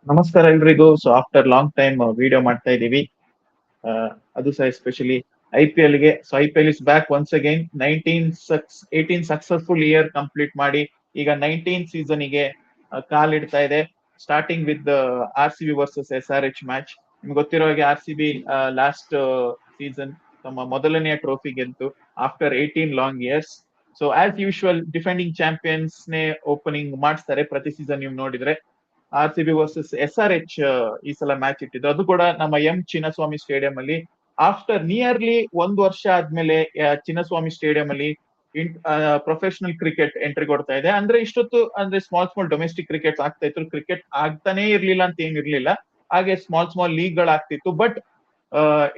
ನಮಸ್ಕಾರ ಎಲ್ರಿಗೂ. So after long time video ಮಾಡ್ತಾ ಇದ್ದೀವಿ. ಆ, ಅದು ಸಹ ಎಸ್ಪೆಷಲಿ IPL ಗೆ. So IPL is back once again. 18 successful year complete ಮಾಡಿ ಈಗ 19 ಸೀಸನ್ಗೆ ಕಾಲಿಡ್ತಾ ಇದೆ. Starting with RCB versus SRH match. ನಿಮ್ಗೆ ಗೊತ್ತಿರೋ ಹಾಗೆ RCB ಲಾಸ್ಟ್ ಸೀಸನ್ ತಮ್ಮ ಮೊದಲನೆಯ ಟ್ರೋಫಿ ಗೆದ್ದು after 18 long years. So as usual defending champions ನೇ ಓಪನಿಂಗ್ ಮಾಡಿಸ್ತಾರೆ ಪ್ರತಿ ಸೀಸನ್. ನೀವು ನೋಡಿದ್ರೆ RCB ವರ್ಸಸ್ SRH ಈ ಸಲ ಮ್ಯಾಚ್ ಇಟ್ಟಿದ್ದು, ಅದು ಕೂಡ ನಮ್ಮ ಚಿನ್ನಸ್ವಾಮಿ ಸ್ಟೇಡಿಯಂ ಅಲ್ಲಿ. ಆಫ್ಟರ್ ನಿಯರ್ಲಿ 1 ವರ್ಷ ಆದ್ಮೇಲೆ ಚಿನ್ನಸ್ವಾಮಿ ಸ್ಟೇಡಿಯಂ ಅಲ್ಲಿ ಪ್ರೊಫೆಷನಲ್ ಕ್ರಿಕೆಟ್ ಎಂಟ್ರಿ ಕೊಡ್ತಾ ಇದೆ. ಅಂದ್ರೆ ಇಷ್ಟೊತ್ತು ಅಂದ್ರೆ ಸ್ಮಾಲ್ ಸ್ಮಾಲ್ ಡೊಮೆಸ್ಟಿಕ್ ಕ್ರಿಕೆಟ್ ಆಗ್ತಾ ಇತ್ತು, ಕ್ರಿಕೆಟ್ ಆಗ್ತಾನೆ ಇರ್ಲಿಲ್ಲ ಅಂತ ಏನಿರ್ಲಿಲ್ಲ. ಹಾಗೆ ಸ್ಮಾಲ್ ಸ್ಮಾಲ್ ಲೀಗ್ ಗಳು ಆಗ್ತಿತ್ತು. ಬಟ್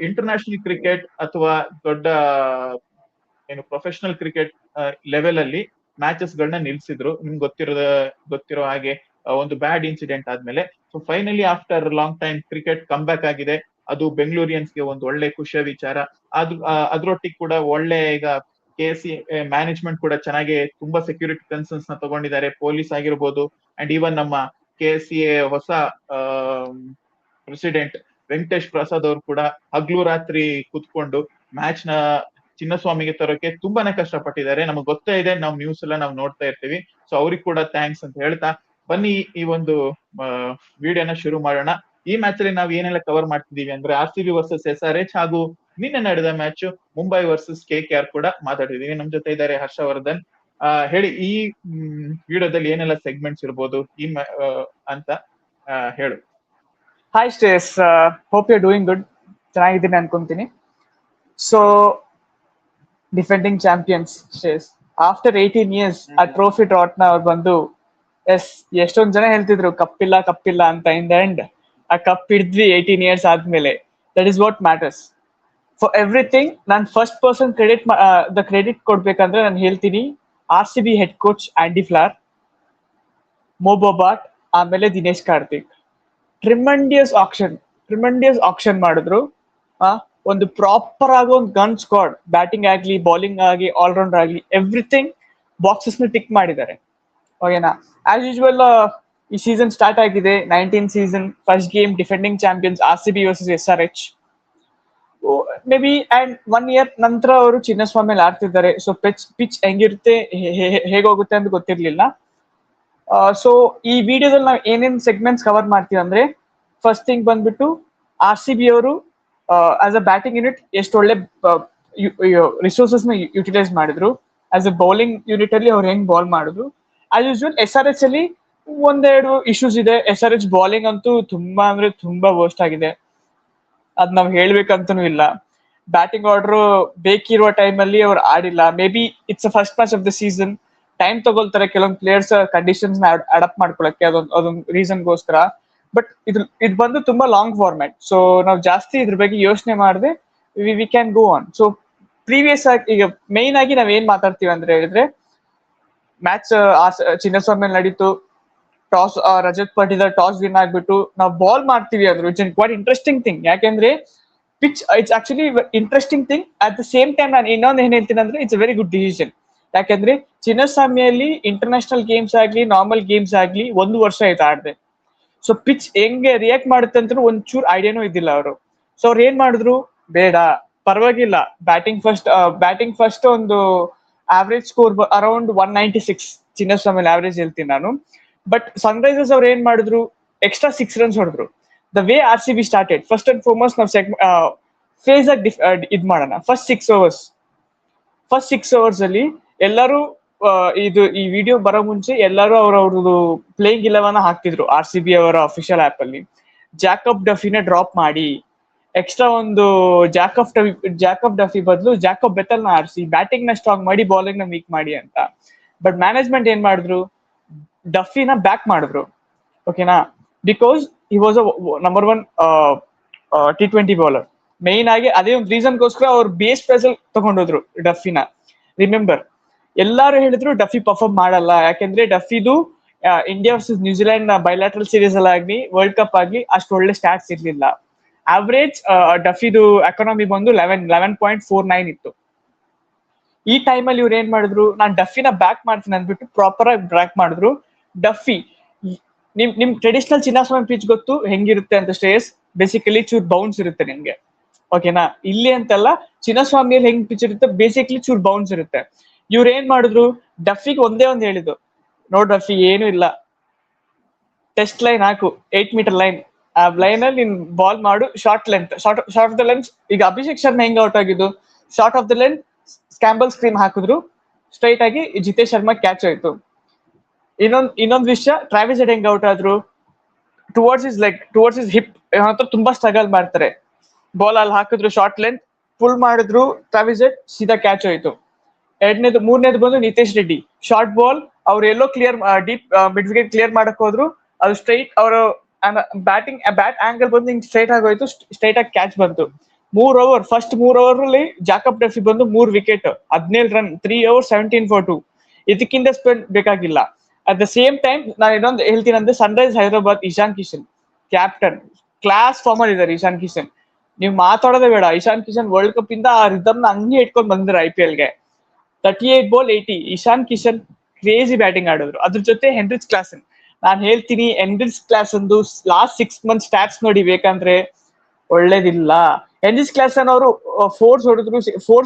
ಇಂಟರ್ನ್ಯಾಷನಲ್ ಕ್ರಿಕೆಟ್ ಅಥವಾ ದೊಡ್ಡ ಏನು ಪ್ರೊಫೆಷನಲ್ ಕ್ರಿಕೆಟ್ ಲೆವೆಲ್ ಅಲ್ಲಿ ಮ್ಯಾಚಸ್ ಗಳನ್ನ ನಿಲ್ಸಿದ್ರು. ನಿಮ್ಗೆ ಗೊತ್ತಿರೋ ಹಾಗೆ ಒಂದು ಬ್ಯಾಡ್ ಇನ್ಸಿಡೆಂಟ್ ಆದ್ಮೇಲೆ. So finally after long time cricket come back ಆಗಿದೆ. ಅದು ಬೆಂಗಳೂರಿಯನ್ಸ್ಗೆ ಒಂದು ಒಳ್ಳೆ ಖುಷಿಯ ವಿಚಾರ. ಅದ್ರೊಟ್ಟಿಗೆ ಕೂಡ ಒಳ್ಳೆ ಈಗ KC ಮ್ಯಾನೇಜ್ಮೆಂಟ್ ಕೂಡ ಚೆನ್ನಾಗಿ ತುಂಬಾ ಸೆಕ್ಯೂರಿಟಿ ಕನ್ಸರ್ನ್ಸ್ ನ ತಗೊಂಡಿದ್ದಾರೆ. ಪೊಲೀಸ್ ಆಗಿರ್ಬೋದು ಅಂಡ್ ಈವನ್ ನಮ್ಮ KCA ಹೊಸ ಪ್ರೆಸಿಡೆಂಟ್ ವೆಂಕಟೇಶ್ ಪ್ರಸಾದ್ ಅವರು ಕೂಡ ಹಗ್ಲು ರಾತ್ರಿ ಕುತ್ಕೊಂಡು ಮ್ಯಾಚ್ ನ ಚಿನ್ನಸ್ವಾಮಿಗೆ ತರೋಕೆ ತುಂಬಾನೇ ಕಷ್ಟಪಟ್ಟಿದ್ದಾರೆ. ನಮಗ್ ಗೊತ್ತೇ ಇದೆ, ನಾವು ನ್ಯೂಸ್ ಎಲ್ಲ ನಾವು ನೋಡ್ತಾ ಇರ್ತೀವಿ. ಸೊ ಅವ್ರಿಗೆ ಕೂಡ ಥ್ಯಾಂಕ್ಸ್ ಅಂತ ಹೇಳ್ತಾ ಬನ್ನಿ ಈ ಒಂದು ವಿಡಿಯೋನ ಶುರು ಮಾಡೋಣ. ಈ ಮ್ಯಾಚ್ ಅಲ್ಲಿ ನಾವು ಏನೆಲ್ಲ ಕವರ್ ಮಾಡ್ತಿದೀವಿ ಅಂದ್ರೆ RCB ವರ್ಸಸ್ SRH ಹಾಗೂ ನಿನ್ನೆ ನಡೆದ ಮ್ಯಾಚ್ ಮುಂಬೈ ವರ್ಸಸ್ KKR ಕೂಡ ಮಾತಾಡಿದೀವಿ. ನಮ್ ಜೊತೆ ಇದ್ದಾರೆ ಹರ್ಷವರ್ಧನ್. ಹೇಳಿ, ಈ ವಿಡಿಯೋದಲ್ಲಿ ಏನೆಲ್ಲ ಸೆಗ್ಮೆಂಟ್ಸ್ ಇರ್ಬೋದು ಅಂತ ಹೇಳು. Hi stays, hope you doing good. ಚೆನ್ನಾಗಿದ್ದೀನಿ ಅನ್ಕೊಂತೀನಿ. So defending champions stays after 18 years ಆ ಟ್ರೋಫಿ ಡ್ರಾಟ್ನ ಅವ್ರು ಬಂದು ಎಷ್ಟೊಂದ್ ಜನ ಹೇಳ್ತಿದ್ರು ಕಪ್ಪಿಲ್ಲ ಅಂತ. ಇನ್ ದ ಎಂಡ್ ಆ ಕಪ್ ಹಿಡಿದ್ವಿ 18 ಇಯರ್ಸ್ ಆದ್ಮೇಲೆ. That is what matters for everything. ನಾನು ಫಸ್ಟ್ ಪರ್ಸನ್ ದ ಕ್ರೆಡಿಟ್ ಕೊಡ್ಬೇಕಂದ್ರೆ ನಾನು ಹೇಳ್ತೀನಿ RCB head coach Andy Flower, Mo Bobat, ಆಮೇಲೆ ದಿನೇಶ್ ಕಾರ್ತಿಕ್. ಟ್ರಿಮೆಂಡಿಯಸ್ ಆಕ್ಷನ್ ಮಾಡಿದ್ರು. ಒಂದು ಪ್ರಾಪರ್ ಆಗಿ ಒಂದು ಗನ್ ಸ್ಕ್ವಾಡ್, ಬ್ಯಾಟಿಂಗ್ ಆಗ್ಲಿ ಬೌಲಿಂಗ್ ಆಗಿ ಆಲ್ರೌಂಡರ್ ಆಗ್ಲಿ ಎವ್ರಿಥಿಂಗ್ ಬಾಕ್ಸಸ್ ನ ಟಿಕ್ ಮಾಡಿದ್ದಾರೆ. ಓಕೆನಾ? ಆಸ್ ಯೂಶುವಲ್ ಈ ಸೀಸನ್ ಸ್ಟಾರ್ಟ್ ಆಗಿದೆ. 19 season first game defending champions RCB versus SRH. May be and 1 year ನಂತರ ಅವರು ಚಿನ್ನಸ್ವಾಮಿಯಲ್ಲಿ ಆಡ್ತಿದ್ದಾರೆ. ಸೊ ಪಿಚ್ ಹೆಂಗಿರುತ್ತೆ ಹೇಗೋಗುತ್ತೆ ಅಂತ ಗೊತ್ತಿರ್ಲಿಲ್ಲ. ಸೊ ಈ ವಿಡಿಯೋದಲ್ಲಿ ನಾವು ಏನೇನ್ ಸೆಗ್ಮೆಂಟ್ಸ್ ಕವರ್ ಮಾಡ್ತೀವಿ ಅಂದ್ರೆ, ಫಸ್ಟ್ ಥಿಂಗ್ ಬಂದ್ಬಿಟ್ಟು RCB ಅವರು ಆಸ್ ಅ ಬ್ಯಾಟಿಂಗ್ ಯೂನಿಟ್ ಎಷ್ಟು ಒಳ್ಳೆ ರಿಸೋರ್ಸಸ್ ನ ಯುಟಿಲೈಸ್ ಮಾಡಿದ್ರು. ಆಸ್ ಅ ಬೌಲಿಂಗ್ ಯೂನಿಟ್ ಅಲ್ಲಿ ಅವ್ರು ಹೆಂಗ್ ಬಾಲ್ ಮಾಡಿದ್ರು. ಆಸ್ ಯೂಶುವಲ್ SRH ಅಲ್ಲಿ ಒಂದೆರಡು ಇಶ್ಯೂಸ್ ಇದೆ. SRH ಬೌಲಿಂಗ್ ಅಂತೂ ತುಂಬಾ ಅಂದ್ರೆ ತುಂಬಾ ವರ್ಸ್ಟ್ ಆಗಿದೆ, ಅದ್ ನಾವ್ ಹೇಳ್ಬೇಕಂತನೂ ಇಲ್ಲ. ಬ್ಯಾಟಿಂಗ್ ಆರ್ಡರ್ ಬೇಕಿರುವ ಟೈಮ್ ಅಲ್ಲಿ ಅವ್ರು ಆಡಿಲ್ಲ. May B it's first match of the season, time ತಗೊಳ್ತಾರೆ ಕೆಲವೊಂದು ಪ್ಲೇಯರ್ಸ್ ಕಂಡೀಷನ್ಸ್ ನ ಅಡಾಪ್ಟ್ ಮಾಡ್ಕೊಳಕ್ಕೆ, ಅದೊಂದು ರೀಸನ್ಗೋಸ್ಕರ. ಬಟ್ ಇದು ಬಂದು ತುಂಬಾ ಲಾಂಗ್ ಫಾರ್ಮ್ಯಾಟ್. ಸೊ ನಾವು ಜಾಸ್ತಿ ಇದ್ರ ಬಗ್ಗೆ ಯೋಚನೆ ಮಾಡದೆ we can go on. So previous ಆಗಿ ಈಗ ಮೈನ್ ಆಗಿ ನಾವ್ ಏನ್ ಮಾತಾಡ್ತೀವಿ ಅಂದ್ರೆ ಹೇಳಿದ್ರೆ, ಮ್ಯಾಚ್ ಚಿನ್ನಸ್ವಾಮಿ ನಡೀತು. Toss Rajat Patidar toss win ಆಗ್ಬಿಟ್ಟು ನಾವು ಬಾಲ್ ಮಾಡ್ತೀವಿ ಅಂದ್ರೆ ಇಟ್ಸ್ ಕ್ವಾಟ್ ಇಂಟ್ರೆಸ್ಟಿಂಗ್ ಥಿಂಗ್. ಯಾಕೆಂದ್ರೆ pitch it's actually interesting thing. At the same time ನಾನು ಇನ್ನೊಂದು ಏನ್ ಹೇಳ್ತೀನಿ ಅಂದ್ರೆ, ಇಟ್ಸ್ ವೆರಿ ಗುಡ್ ಡಿಸಿಷನ್. ಯಾಕಂದ್ರೆ ಚಿನ್ನಸ್ವಾಮಿಯಲ್ಲಿ ಇಂಟರ್ನ್ಯಾಷನಲ್ ಗೇಮ್ಸ್ ಆಗ್ಲಿ ನಾರ್ಮಲ್ ಗೇಮ್ಸ್ ಆಗ್ಲಿ 1 ವರ್ಷ ಆಯ್ತು ಆಡದೆ. ಸೊ ಪಿಚ್ ಹೆಂಗೆ ರಿಯಾಕ್ಟ್ ಮಾಡುತ್ತೆ ಅಂತ ಒಂಚೂರು ಐಡಿಯಾನೂ ಇದ್ದಿಲ್ಲ ಅವರು. ಸೊ ಅವ್ರು ಏನ್ ಮಾಡಿದ್ರು, ಬೇಡ ಪರವಾಗಿಲ್ಲ, ಬ್ಯಾಟಿಂಗ್ ಫಸ್ಟ್ ಒಂದು average score around 196 Chinnaswamy average ಹೇಳ್ತೀನಿ ನಾನು. ಬಟ್ ಸನ್ರೈಸರ್ಸ್ ಅವ್ರು ಏನ್ ಮಾಡಿದ್ರು, ಎಕ್ಸ್ಟ್ರಾ 6 ರನ್ಸ್ ಹೊಡೆದ್ರು. The way RCB started, first and foremost ನಾವು ಫೇಸ್ ಆಗಿ ಇದ್ ಮಾಡೋಣ. ಫಸ್ಟ್ 6 ಓವರ್ಸ್ ಅಲ್ಲಿ ಎಲ್ಲರೂ ಈ ವಿಡಿಯೋ ಬರೋ ಮುಂಚೆ ಎಲ್ಲರೂ ಅವ್ರವ್ರದ್ದು ಪ್ಲೇಯಿಂಗ್ 11 ಹಾಕ್ತಿದ್ರು RCB ಅವರ ಅಫಿಷಿಯಲ್ ಆಪ್ ಅಲ್ಲಿ. ಜಾಕಬ್ ಡಫಿನ ಡ್ರಾಪ್ ಮಾಡಿ ಎಕ್ಸ್ಟ್ರಾ ಒಂದು ಜಾಕಬ್ ಡಫಿ ಬದಲು ಜಾಕಬ್ ಬೆತಲ್ ನ ಆರಿಸಿ ಬ್ಯಾಟಿಂಗ್ ನ ಸ್ಟ್ರಾಂಗ್ ಮಾಡಿ ಬೌಲಿಂಗ್ ನ ವೀಕ್ ಮಾಡಿ ಅಂತ. ಬಟ್ ಮ್ಯಾನೇಜ್ಮೆಂಟ್ ಏನ್ ಮಾಡಿದ್ರು, ಡಫಿನ ಬ್ಯಾಕ್ ಮಾಡಿದ್ರು. ಓಕೆನಾ? Because he was a number 1 T20 bowler. Main ಆಗಿ ಅದೇ ಒಂದು ರೀಸನ್ಗೋಸ್ಕರ ಅವ್ರು ಬೇಸ್ ಪ್ರೈಸ್ ಅಲ್ಲಿ ತಗೊಂಡೋದ್ರು ಡಫಿನ. ರಿಮೆಂಬರ್, ಎಲ್ಲಾರು ಹೇಳಿದ್ರು ಡಫಿ ಪರ್ಫಾರ್ಮ್ ಮಾಡಲ್ಲ, ಯಾಕೆಂದ್ರೆ ಡಫಿದು India versus New Zealand bilateral series ಅಲ್ಲಿ ಆಗ್ಲಿ ವರ್ಲ್ಡ್ ಕಪ್ ಆಗ್ಲಿ ಅಷ್ಟು ಒಳ್ಳೆ ಸ್ಟಾಟ್ಸ್ ಇರ್ಲಿಲ್ಲ. ಆವರೇಜ್ ಡಫಿದು ಎಕಾನಮಿ ಬಂದು 11.49 ಇತ್ತು. ಈ ಟೈಮ್ ಅಲ್ಲಿ ಇವ್ರು ಏನ್ ಮಾಡಿದ್ರು, ನಾನ್ ಡಫಿನ ಬ್ಯಾಕ್ ಮಾಡ್ತೀನಿ ಅಂದ್ಬಿಟ್ಟು ಪ್ರಾಪರ್ ಆಗಿ ಬ್ಯಾಕ್ ಮಾಡಿದ್ರು. ಡಫಿ ನಿಮ್ ಟ್ರೆಡಿಷನಲ್ ಚಿನ್ನಸ್ವಾಮಿ ಪಿಚ್ ಗೊತ್ತು ಹೆಂಗಿರುತ್ತೆ ಅಂತ ಸ್ಟೇಸ್. ಬೇಸಿಕಲಿ ಚೂರ್ ಬೌನ್ಸ್ ಇರುತ್ತೆ ನಿಮ್ಗೆ, ಓಕೆನಾ. ಇಲ್ಲಿ ಅಂತಲ್ಲ, ಚಿನ್ನಸ್ವಾಮಿಯಲ್ಲಿ ಹೆಂಗ್ ಪಿಚ್ ಇರುತ್ತೆ, ಬೇಸಿಕಲಿ ಚೂರ್ ಬೌನ್ಸ್ ಇರುತ್ತೆ. ಇವ್ರು ಏನ್ ಮಾಡಿದ್ರು, ಡಫಿಗೆ ಒಂದೇ ಒಂದ್ ಹೇಳಿದ್ದು, ನೋಡ್ ಡಫಿ ಏನು ಇಲ್ಲ, ಟೆಸ್ಟ್ ಲೈನ್ ಹಾಕು, 8 ಮೀಟರ್ ಲೈನ್, ಆ ಲೈನ್ ಅಲ್ಲಿ ನೀನ್ ಬಾಲ್ ಮಾಡು, short length, short of the length. ಈಗ ಅಭಿಷೇಕ್ ಶರ್ಮಾ ಹೆಂಗ್ ಔಟ್ ಆಗಿದ್ದು, short of the length scramble screen ಹಾಕಿದ್ರು, ಸ್ಟ್ರೈಟ್ ಆಗಿ ಜಿತೇಶ್ ಶರ್ಮಾ ಕ್ಯಾಚ್ ಆಯ್ತು. ಇನ್ನೊಂದ್ ವಿಷಯ, ಟ್ರಾವಿಸ್ ಹೆಡ್ ಹೆಂಗ್ ಔಟ್ ಆದ್ರು, ಟುವರ್ಡ್ಸ್ ಇಸ್ ಹಿಪ್ ಹತ್ರ ತುಂಬಾ ಸ್ಟ್ರಗಲ್ ಮಾಡ್ತಾರೆ. ಬಾಲ್ ಅಲ್ಲಿ ಹಾಕಿದ್ರು, ಶಾರ್ಟ್ ಲೆಂತ್ ಫುಲ್ ಮಾಡಿದ್ರು, ಟ್ರಾವಿಸ್ ಹೆಡ್ ಸೀದಾ ಕ್ಯಾಚ್ ಹೋಯ್ತು. ಮೂರನೇದು ಬಂದು ನಿತೇಶ್ ರೆಡ್ಡಿ, ಶಾರ್ಟ್ ಬಾಲ್, ಅವ್ರು ಎಲ್ಲೋ clear deep mid wicket clear ಮಾಡಕ್ ಹೋದ್ರು, ಅದು ಸ್ಟ್ರೈಟ್ ಅವರು ಬ್ಯಾಟ್ ಆಂಗಲ್ ಬಂದು ಹಿಂಗ್ ಸ್ಟ್ರೈಟ್ ಆಗೋಯ್ತು, ಸ್ಟ್ರೈಟ್ ಆಗಿ ಕ್ಯಾಚ್ ಬಂತು. ಫಸ್ಟ್ 3 ಓವರ್ ಅಲ್ಲಿ ಜಾಕಬ್ ಡಫಿ ಬಂದು 3 ವಿಕೆಟ್, 17 ರನ್, 3 overs 17 for 2. ಇದಕ್ಕಿಂತ ಸ್ಪೆಂಡ್ ಬೇಕಾಗಿಲ್ಲ. ಅಟ್ ದ ಸೇಮ್ ಟೈಮ್ ನಾನು ಇನ್ನೊಂದು ಹೇಳ್ತೀನಿ ಅಂದ್ರೆ, Sunrise Hyderabad Ishan Kishan captain class form ಅಲ್ಲಿ ಇದ್ದಾರೆ. ಇಶಾನ್ ಕಿಶನ್ ನೀವು ಮಾತಾಡೋದೇ ಬೇಡ. ಇಶಾನ್ ಕಿಶನ್ ವರ್ಲ್ಡ್ ಕಪ್ ಇಂದ ಆ ರಿದಮ್ ನ ಹಂಗೆ ಇಟ್ಕೊಂಡು ಬಂದಿದ್ದಾರೆ IPL ಗೆ. 38 ball 80. Ishan Kishan crazy batting ಆಡಿದ್ರು. ಅದ್ರ ಜೊತೆ ಹೆನ್ರಿಚ್ ಕ್ಲಾಸನ್, ನಾನ್ ಹೇಳ್ತೀನಿ, Heinrich Klaasen last 6 months stats ನೋಡಿ ಬೇಕಂದ್ರೆ ಒಳ್ಳೇದಿಲ್ಲ. ಹೆನ್ರಿಚ್ ಕ್ಲಾಸನ್ ಅವರು ಫೋರ್ಸ್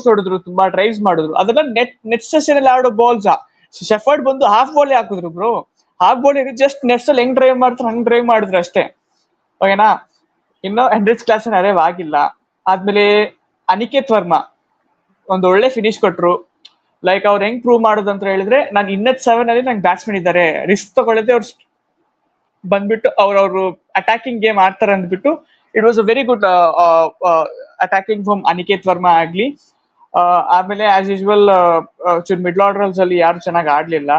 ಹೊಡೆದ್ರು, ತುಂಬಾ ಡ್ರೈವ್ಸ್ ಮಾಡಿದ್ರು, ಅದೆಲ್ಲ ನೆಟ್ ಸೆಷನ್ ಅಲ್ಲಿ ಆಡೋ ಬಾಲ್ಸ್. ಶೆಫರ್ಡ್ ಬಂದು ಹಾಫ್ ಬಾಲ್ ಹಾಕಿದ್ರು bro, half ball just nets ಅಲ್ಲಿ ಹೆಂಗ್ ಡ್ರೈವ್ ಮಾಡ್ತಾರೆ ಹಂಗ್ ಡ್ರೈವ್ ಮಾಡಿದ್ರು ಅಷ್ಟೇ, ಓಕೆನಾ. ಇನ್ನು ಹೆನ್ರಿಚ್ ಕ್ಲಾಸನ್ ಅರೇವ್ ಆಗಿಲ್ಲ. ಆದ್ಮೇಲೆ ಅನಿಕೇತ್ ವರ್ಮಾ ಒಂದ್ ಒಳ್ಳೆ ಫಿನಿಶ್ ಕೊಟ್ರು. ಲೈಕ್ ಅವ್ರು ಹೆಂಗ್ ಪ್ರೂವ್ ಮಾಡೋದು ಅಂತ ಹೇಳಿದ್ರೆ, ನಾನು ಇನ್ನತ್ 7 ಅಲ್ಲಿ ನಂಗೆ ಬ್ಯಾಟ್ಸ್ಮನ್ ಇದ್ದಾರೆ, ರಿಸ್ಕ್ ತಗೊಳ್ಳದೆ ಅವ್ರು ಬಂದ್ಬಿಟ್ಟು ಅವ್ರವ್ರು ಅಟ್ಯಾಕಿಂಗ್ ಗೇಮ್ ಆಡ್ತಾರೆ ಅಂದ್ಬಿಟ್ಟು, it was a very good attacking from Aniket Varma ಆಗ್ಲಿ. ಆಮೇಲೆ ಆಸ್ ಯೂಶುವಲ್ ಮಿಡ್ಲ್ ಆರ್ಡರ್ಸ್ ಅಲ್ಲಿ ಯಾರು ಚೆನ್ನಾಗಿ ಆಡ್ಲಿಲ್ಲ.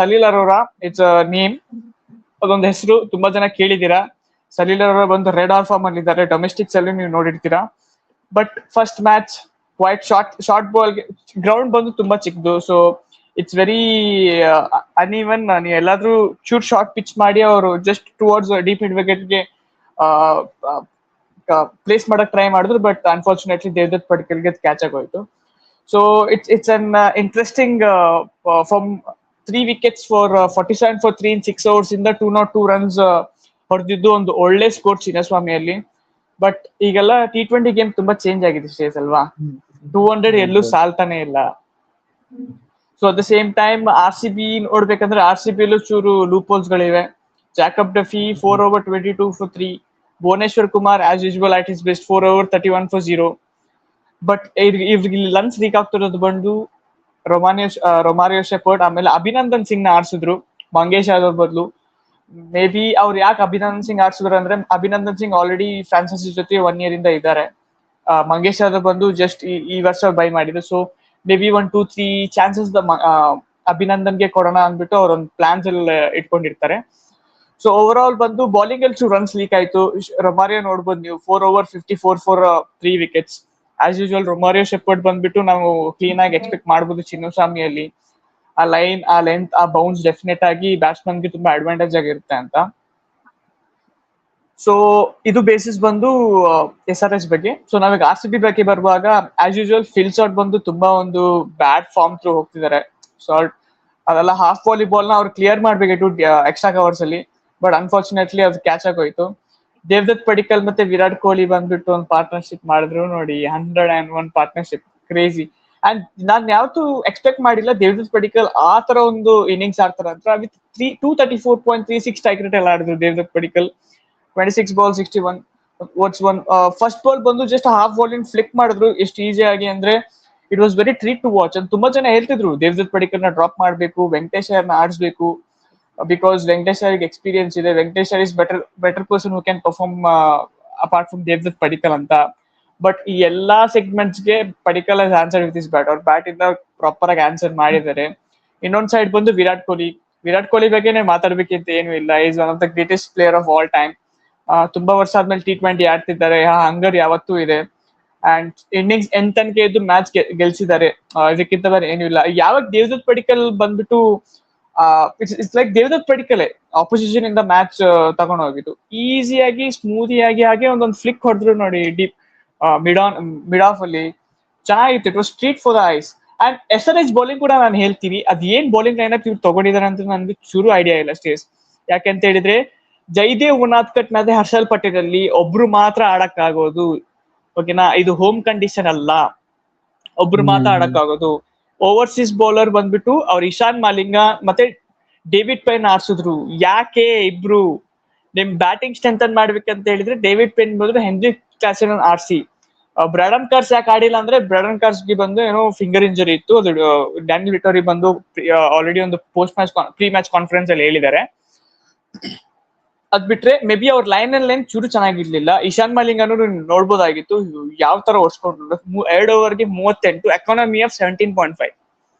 ಸಲೀಲ್ ಅರೋರಾ, ಇಟ್ಸ್ ನೇಮ್, ಅದೊಂದು ಹೆಸರು ತುಂಬಾ ಜನ ಕೇಳಿದೀರಾ. ಸಲೀಲ್ ಅರೋರಾ ಬಂದು ರೆಡ್ ಆರ್ ಫಾರ್ಮ್ ಅಲ್ಲಿ ಇದ್ದಾರೆ, ಡೊಮೆಸ್ಟಿಕ್ಸ್ ಅಲ್ಲಿ ನೀವು ನೋಡಿರ್ತೀರಾ. But first match quite short ball, ground ಬಂದು ತುಂಬಾ ಚಿಕ್ಕದು, ಸೊ ಇಟ್ಸ್ ವೆರಿ ಅನ್ಇವನ್. ನೀವು ಎಲ್ಲಾದ್ರೂ ಶಾರ್ಟ್ ಪಿಚ್ ಮಾಡಿ ಅವರು ಜಸ್ಟ್ ಟುವರ್ಡ್ಸ್ ಡೀಪ್ ಮಿಡ್ ವಿಕೆಟ್ಗೆ ಪ್ಲೇಸ್ ಮಾಡಕ್ ಟ್ರೈ ಮಾಡಿದ್ರು, ಬಟ್ ಅನ್ಫಾರ್ಚುನೇಟ್ಲಿ ದೇವದತ್ ಪಡಿಕಲ್ಗೆ ಕ್ಯಾಚ್ ಆಗೋಯ್ತು. So it's an interesting from 3 wickets for 47 for 3 in 6 overs ಇಂದ 202 runs ಹೊಡೆದಿದ್ದು ಒಂದು ಒಳ್ಳೆ ಸ್ಕೋರ್ ಚಿನ್ನಸ್ವಾಮಿಯಲ್ಲಿ. ಬಟ್ ಈಗೆಲ್ಲ T20 ಗೇಮ್ ತುಂಬಾ ಚೇಂಜ್ ಆಗಿದೆ ಸ್ಟೇಸ್ ಅಲ್ವಾ, 200 ಎಲ್ಲೂ ಸಾಲ್ತಾನೆ ಇಲ್ಲ. So at the same time RCB ನೋಡ್ಬೇಕಂದ್ರೆ, RCB ಯಲ್ಲೂ ಚೂರು ಲೂಪ್ ಹೋಲ್ಸ್ ಗಳಿವೆ. Jacob Duffy 4 over 22 for 3. Bhuvneshwar Kumar as usual at his best 4 over 31 for 0. But ಇವ್ರಿಗೆ ಲನ್ಸ್ ಲೀಕ್ ಆಗ್ತಿರೋದು ಬಂದು ರೊಮಾರಿಯೋ ಶೆಪರ್ಡ್, ಆಮೇಲೆ ಅಭಿನಂದನ್ ಸಿಂಗ್ ನ ಆಡ್ಸಿದ್ರು ಮಂಗೇಶ್ ಯಾದವ್ ಬದಲು. ಮೇ ಬಿ ಅವ್ರು ಯಾಕೆ ಅಭಿನಂದನ್ ಸಿಂಗ್ ಆಡ್ಸಿದ್ರು ಅಂದ್ರೆ, ಅಭಿನಂದನ್ ಸಿಂಗ್ ಆಲ್ರೆಡಿ ಫ್ರಾನ್ಸೈಸಿ ಜೊತೆ 1 year ಇಂದ ಇದ್ದಾರೆ. ಮಂಗೇಶ್ ಯಾದವ್ ಬಂದು ಜಸ್ಟ್ ಈ ವರ್ಷ ಬೈ ಮಾಡಿದ್ರು. ಸೊ ಮೇ ಬಿ 1-2-3 ಚಾನ್ಸಸ್ ಅಭಿನಂದನ್ಗೆ ಕೊಡೋಣ ಅಂದ್ಬಿಟ್ಟು ಅವ್ರೊಂದು ಪ್ಲಾನ್ಸ್ ಅಲ್ಲಿ ಇಟ್ಕೊಂಡಿರ್ತಾರೆ. ಸೊ ಓವರ್ ಆಲ್ ಬಂದು ಬಾಲಿಂಗ್ ಅಲ್ಲಿ ರನ್ಸ್ ಲೀಕ್ ಆಯ್ತು. ರೊಮಾರಿಯೋ ನೋಡ್ಬೋದು ನೀವು, 4 over 54 for 3 wickets. As usual Romario Shepherd ಬಂದ್ಬಿಟ್ಟು ನಾವು ಕ್ಲೀನ್ ಆಗಿ ಎಕ್ಸ್ಪೆಕ್ಟ್ ಮಾಡ್ಬೋದು ಚಿನ್ನಸ್ವಾಮಿಯಲ್ಲಿ. ಆ ಲೈನ್, ಆ ಲೆಂತ್, ಆ ಬೌನ್ಸ್ ಡೆಫಿನೆಟ್ ಆಗಿ ಬ್ಯಾಟ್ಸ್ಮನ್ಗೆ ತುಂಬಾ ಅಡ್ವಾಂಟೇಜ್ ಆಗಿರುತ್ತೆ ಅಂತ. ಸೊ ಇದು ಬೇಸಿಸ್ ಬಂದು SRH ಬಗ್ಗೆ. ಸೊ ನಾವೀಗ RCB ಬಗ್ಗೆ ಬರುವಾಗ, ಆಸ್ ಯೂಶುವಲ್ ಫಿಲ್ ಶಾರ್ಟ್ ಬಂದು ತುಂಬಾ ಒಂದು ಬ್ಯಾಡ್ ಫಾರ್ಮ್ ಥ್ರೂ ಹೋಗ್ತಿದ್ದಾರೆ. ಶಾರ್ಟ್ ಅದೆಲ್ಲ ಹಾಫ್ ವಾಲಿಬಾಲ್ ನ ಅವ್ರು ಕ್ಲಿಯರ್ ಮಾಡ್ಬೇಕಿತ್ತು ಎಕ್ಸ್ಟ್ರಾ ಕವರ್ಸ್ ಅಲ್ಲಿ, ಬಟ್ ಅನ್ಫಾರ್ಚುನೇಟ್ಲಿ ಅದು ಕ್ಯಾಚ್ ಆಗೋಯ್ತು. ದೇವದತ್ ಪಡಿಕಲ್ ಮತ್ತೆ ವಿರಾಟ್ ಕೊಹ್ಲಿ ಬಂದ್ಬಿಟ್ಟು ಒಂದು ಪಾರ್ಟ್ನರ್ಶಿಪ್ ಮಾಡಿದ್ರು ನೋಡಿ, 101 ಪಾರ್ಟ್ನರ್ಶಿಪ್, ಕ್ರೇಜಿ. ಅಂಡ್ ನಾನ್ ಯಾವತ್ತೂ ಎಕ್ಸ್ಪೆಕ್ಟ್ ಮಾಡಿಲ್ಲ ದೇವದತ್ ಪಡಿಕಲ್ ಆ ತರ ಒಂದು ಇನ್ನಿಂಗ್ಸ್ ಆಡ್ತಾರ ಅಂತ. ವಿತ್ 234.36 ಸ್ಟ್ರೈಕ್ ರೇಟ್ ಎಲ್ಲ ಆಡಿದ್ರು Devdutt Padikkal. 26 balls 61 what's one. First ball ಬಂದು just half ball in flick ಮಾಡಿದ್ರು ಎಷ್ಟು ಈಸಿ ಆಗಿ ಅಂದ್ರೆ, it was very treat to watch. ಅಂತ ತುಂಬಾ ಜನ ಹೇಳ್ತಿದ್ರು ದೇವದತ್ ಪಡಿಕಲ್ ನ ಡ್ರಾಪ್ ಮಾಡ್ಬೇಕು, ವೆಂಕಟೇಶ್ ಅಯ್ಯರ್ನ ಆಡಿಸ್ಬೇಕು, ಬಿಕಾಸ್ ವೆಂಕಟೇಶ್ ಅಯ್ಯರ್ಗೆ ಎಕ್ಸ್ಪೀರಿಯನ್ಸ್ ಇದೆ, Venkatesh Iyer is better person who can perform apart from Devdutt Padikkal ಅಂತ. ಬಟ್ ಈ ಎಲ್ಲಾ ಸೆಗ್ಮೆಂಟ್ಸ್ ಗೆ Padikkal has answer with is bat. ಅವ್ರ ಬ್ಯಾಟ್ ಇಂದ ಪ್ರಾಪರ್ ಆಗಿ ಆನ್ಸರ್ ಮಾಡಿದ್ದಾರೆ. ಇನ್ನೊಂದ್ ಸೈಡ್ ಬಂದು ವಿರಾಟ್ ಕೊಹ್ಲಿ ಬಗ್ಗೆನೇ ಮಾತಾಡ್ಬೇಕಿಂತ ಏನು ಇಲ್ಲ. Is one of the greatest player of all time. ತುಂಬಾ ವರ್ಷ ಆದ್ಮೇಲೆ T20 ಆಡ್ತಿದ್ದಾರೆ, ಹಂಗರ್ ಯಾವತ್ತೂ ಇದೆ. ಅಂಡ್ ಇನ್ನಿಂಗ್ಸ್ ತನಕ ಇದ್ದು ಮ್ಯಾಚ್ ಗೆಲ್ಸಿದ್ದಾರೆ, ಇದಕ್ಕಿಂತ ಬೇರೆ ಏನು ಇಲ್ಲ. ಯಾವಾಗ ದೇವದತ್ ಪಡಿಕಲ್ ಬಂದ್ಬಿಟ್ಟು it's like Devdutt Padikkal opposition ಇಂದ ಮ್ಯಾಚ್ ತಗೊಂಡ್ ಹೋಗಿದ್ದು ಈಸಿಯಾಗಿ, ಸ್ಮೂದಿಯಾಗಿ, ಹಾಗೆ ಒಂದೊಂದು ಫ್ಲಿಕ್ ಹೊಡೆದ್ರು ನೋಡಿ ಡೀಪ್ ಮಿಡ್ ಆಫ್ ಅಲ್ಲಿ, ಚೆನ್ನಾಗಿತ್ತು. It was street for the ice. And SRH bowling ಕೂಡ ನಾನು ಹೇಳ್ತೀನಿ, ಅದ್ ಏನ್ ಬೌಲಿಂಗ್ ಲೈನ್ ಅಪ್ ಇವ್ರು ತಗೊಂಡಿದ್ದಾರೆ ಅಂತ ನನ್ಗೆ ಚೂರು ಐಡಿಯಾ ಇಲ್ಲ ಸ್ಟೇಸ್. ಯಾಕೆಂತ ಹೇಳಿದ್ರೆ ಜೈದೇವ್ ಉನಾದ್ಕಟ್ ಮತ್ತೆ ಹರ್ಷಲ್ ಪಟೇಲ್ ಅಲ್ಲಿ ಒಬ್ರು ಮಾತ್ರ ಆಡಕ್ ಆಗೋದು. ಓಕೆನಾ, ಇದು ಹೋಮ್ ಕಂಡೀಷನ್ ಅಲ್ಲ, ಒಬ್ರು ಮಾತ್ರ ಆಡಕ್ ಆಗೋದು. ಓವರ್ಸೀಸ್ ಬೌಲರ್ ಬಂದ್ಬಿಟ್ಟು ಅವ್ರು ಇಶಾನ್ ಮಾಲಿಂಗ ಮತ್ತೆ ಡೇವಿಡ್ ಪೈನ್ ಆಡ್ಸಿದ್ರು. ಯಾಕೆ ಇಬ್ರು ನಿಮ್ ಬ್ಯಾಟಿಂಗ್ ಸ್ಟ್ರೆಂತ್ ಮಾಡ್ಬೇಕಂತ ಹೇಳಿದ್ರೆ ಡೇವಿಡ್ ಪೆನ್ ಬಂದ್ರು ಹೆನ್ರಿ ಕ್ಲಾಸನ್ ಆಡ್ಸಿ. ಬ್ರಾಡನ್ ಕಾರ್ಸ್ ಯಾಕೆ ಆಡಿಲ್ಲ ಅಂದ್ರೆ ಬ್ರಾಡನ್ ಕಾರ್ಸ್ಗೆ ಬಂದು ಏನೋ ಫಿಂಗರ್ ಇಂಜರಿ ಇತ್ತು. ಅದು ಡ್ಯಾನಿಯಲ್ ವಿಟೋರಿ ಬಂದು ಆಲ್ರೆಡಿ ಒಂದು post match pre match conference ಅಲ್ಲಿ ಹೇಳಿದ್ದಾರೆ. ಅದ್ ಬಿಟ್ರೆ ಮೇ ಬಿ ಅವ್ರ ಲೈನ್ ಅಲ್ಲಿ ಚೂರು ಚೆನ್ನಾಗಿರ್ಲಿಲ್ಲ. ಇಶಾನ್ ಮಾಲಿಂಗ್ ಅನ್ನೋರು ನೋಡ್ಬೋದಾಗಿತ್ತು ಯಾವ ತರ ಓಡಿಸ್ಕೊಂಡ್ರು. 2 ಓವರ್ಗೆ 38, ಎಕಾನಮಿ ಆಫ್ 17.5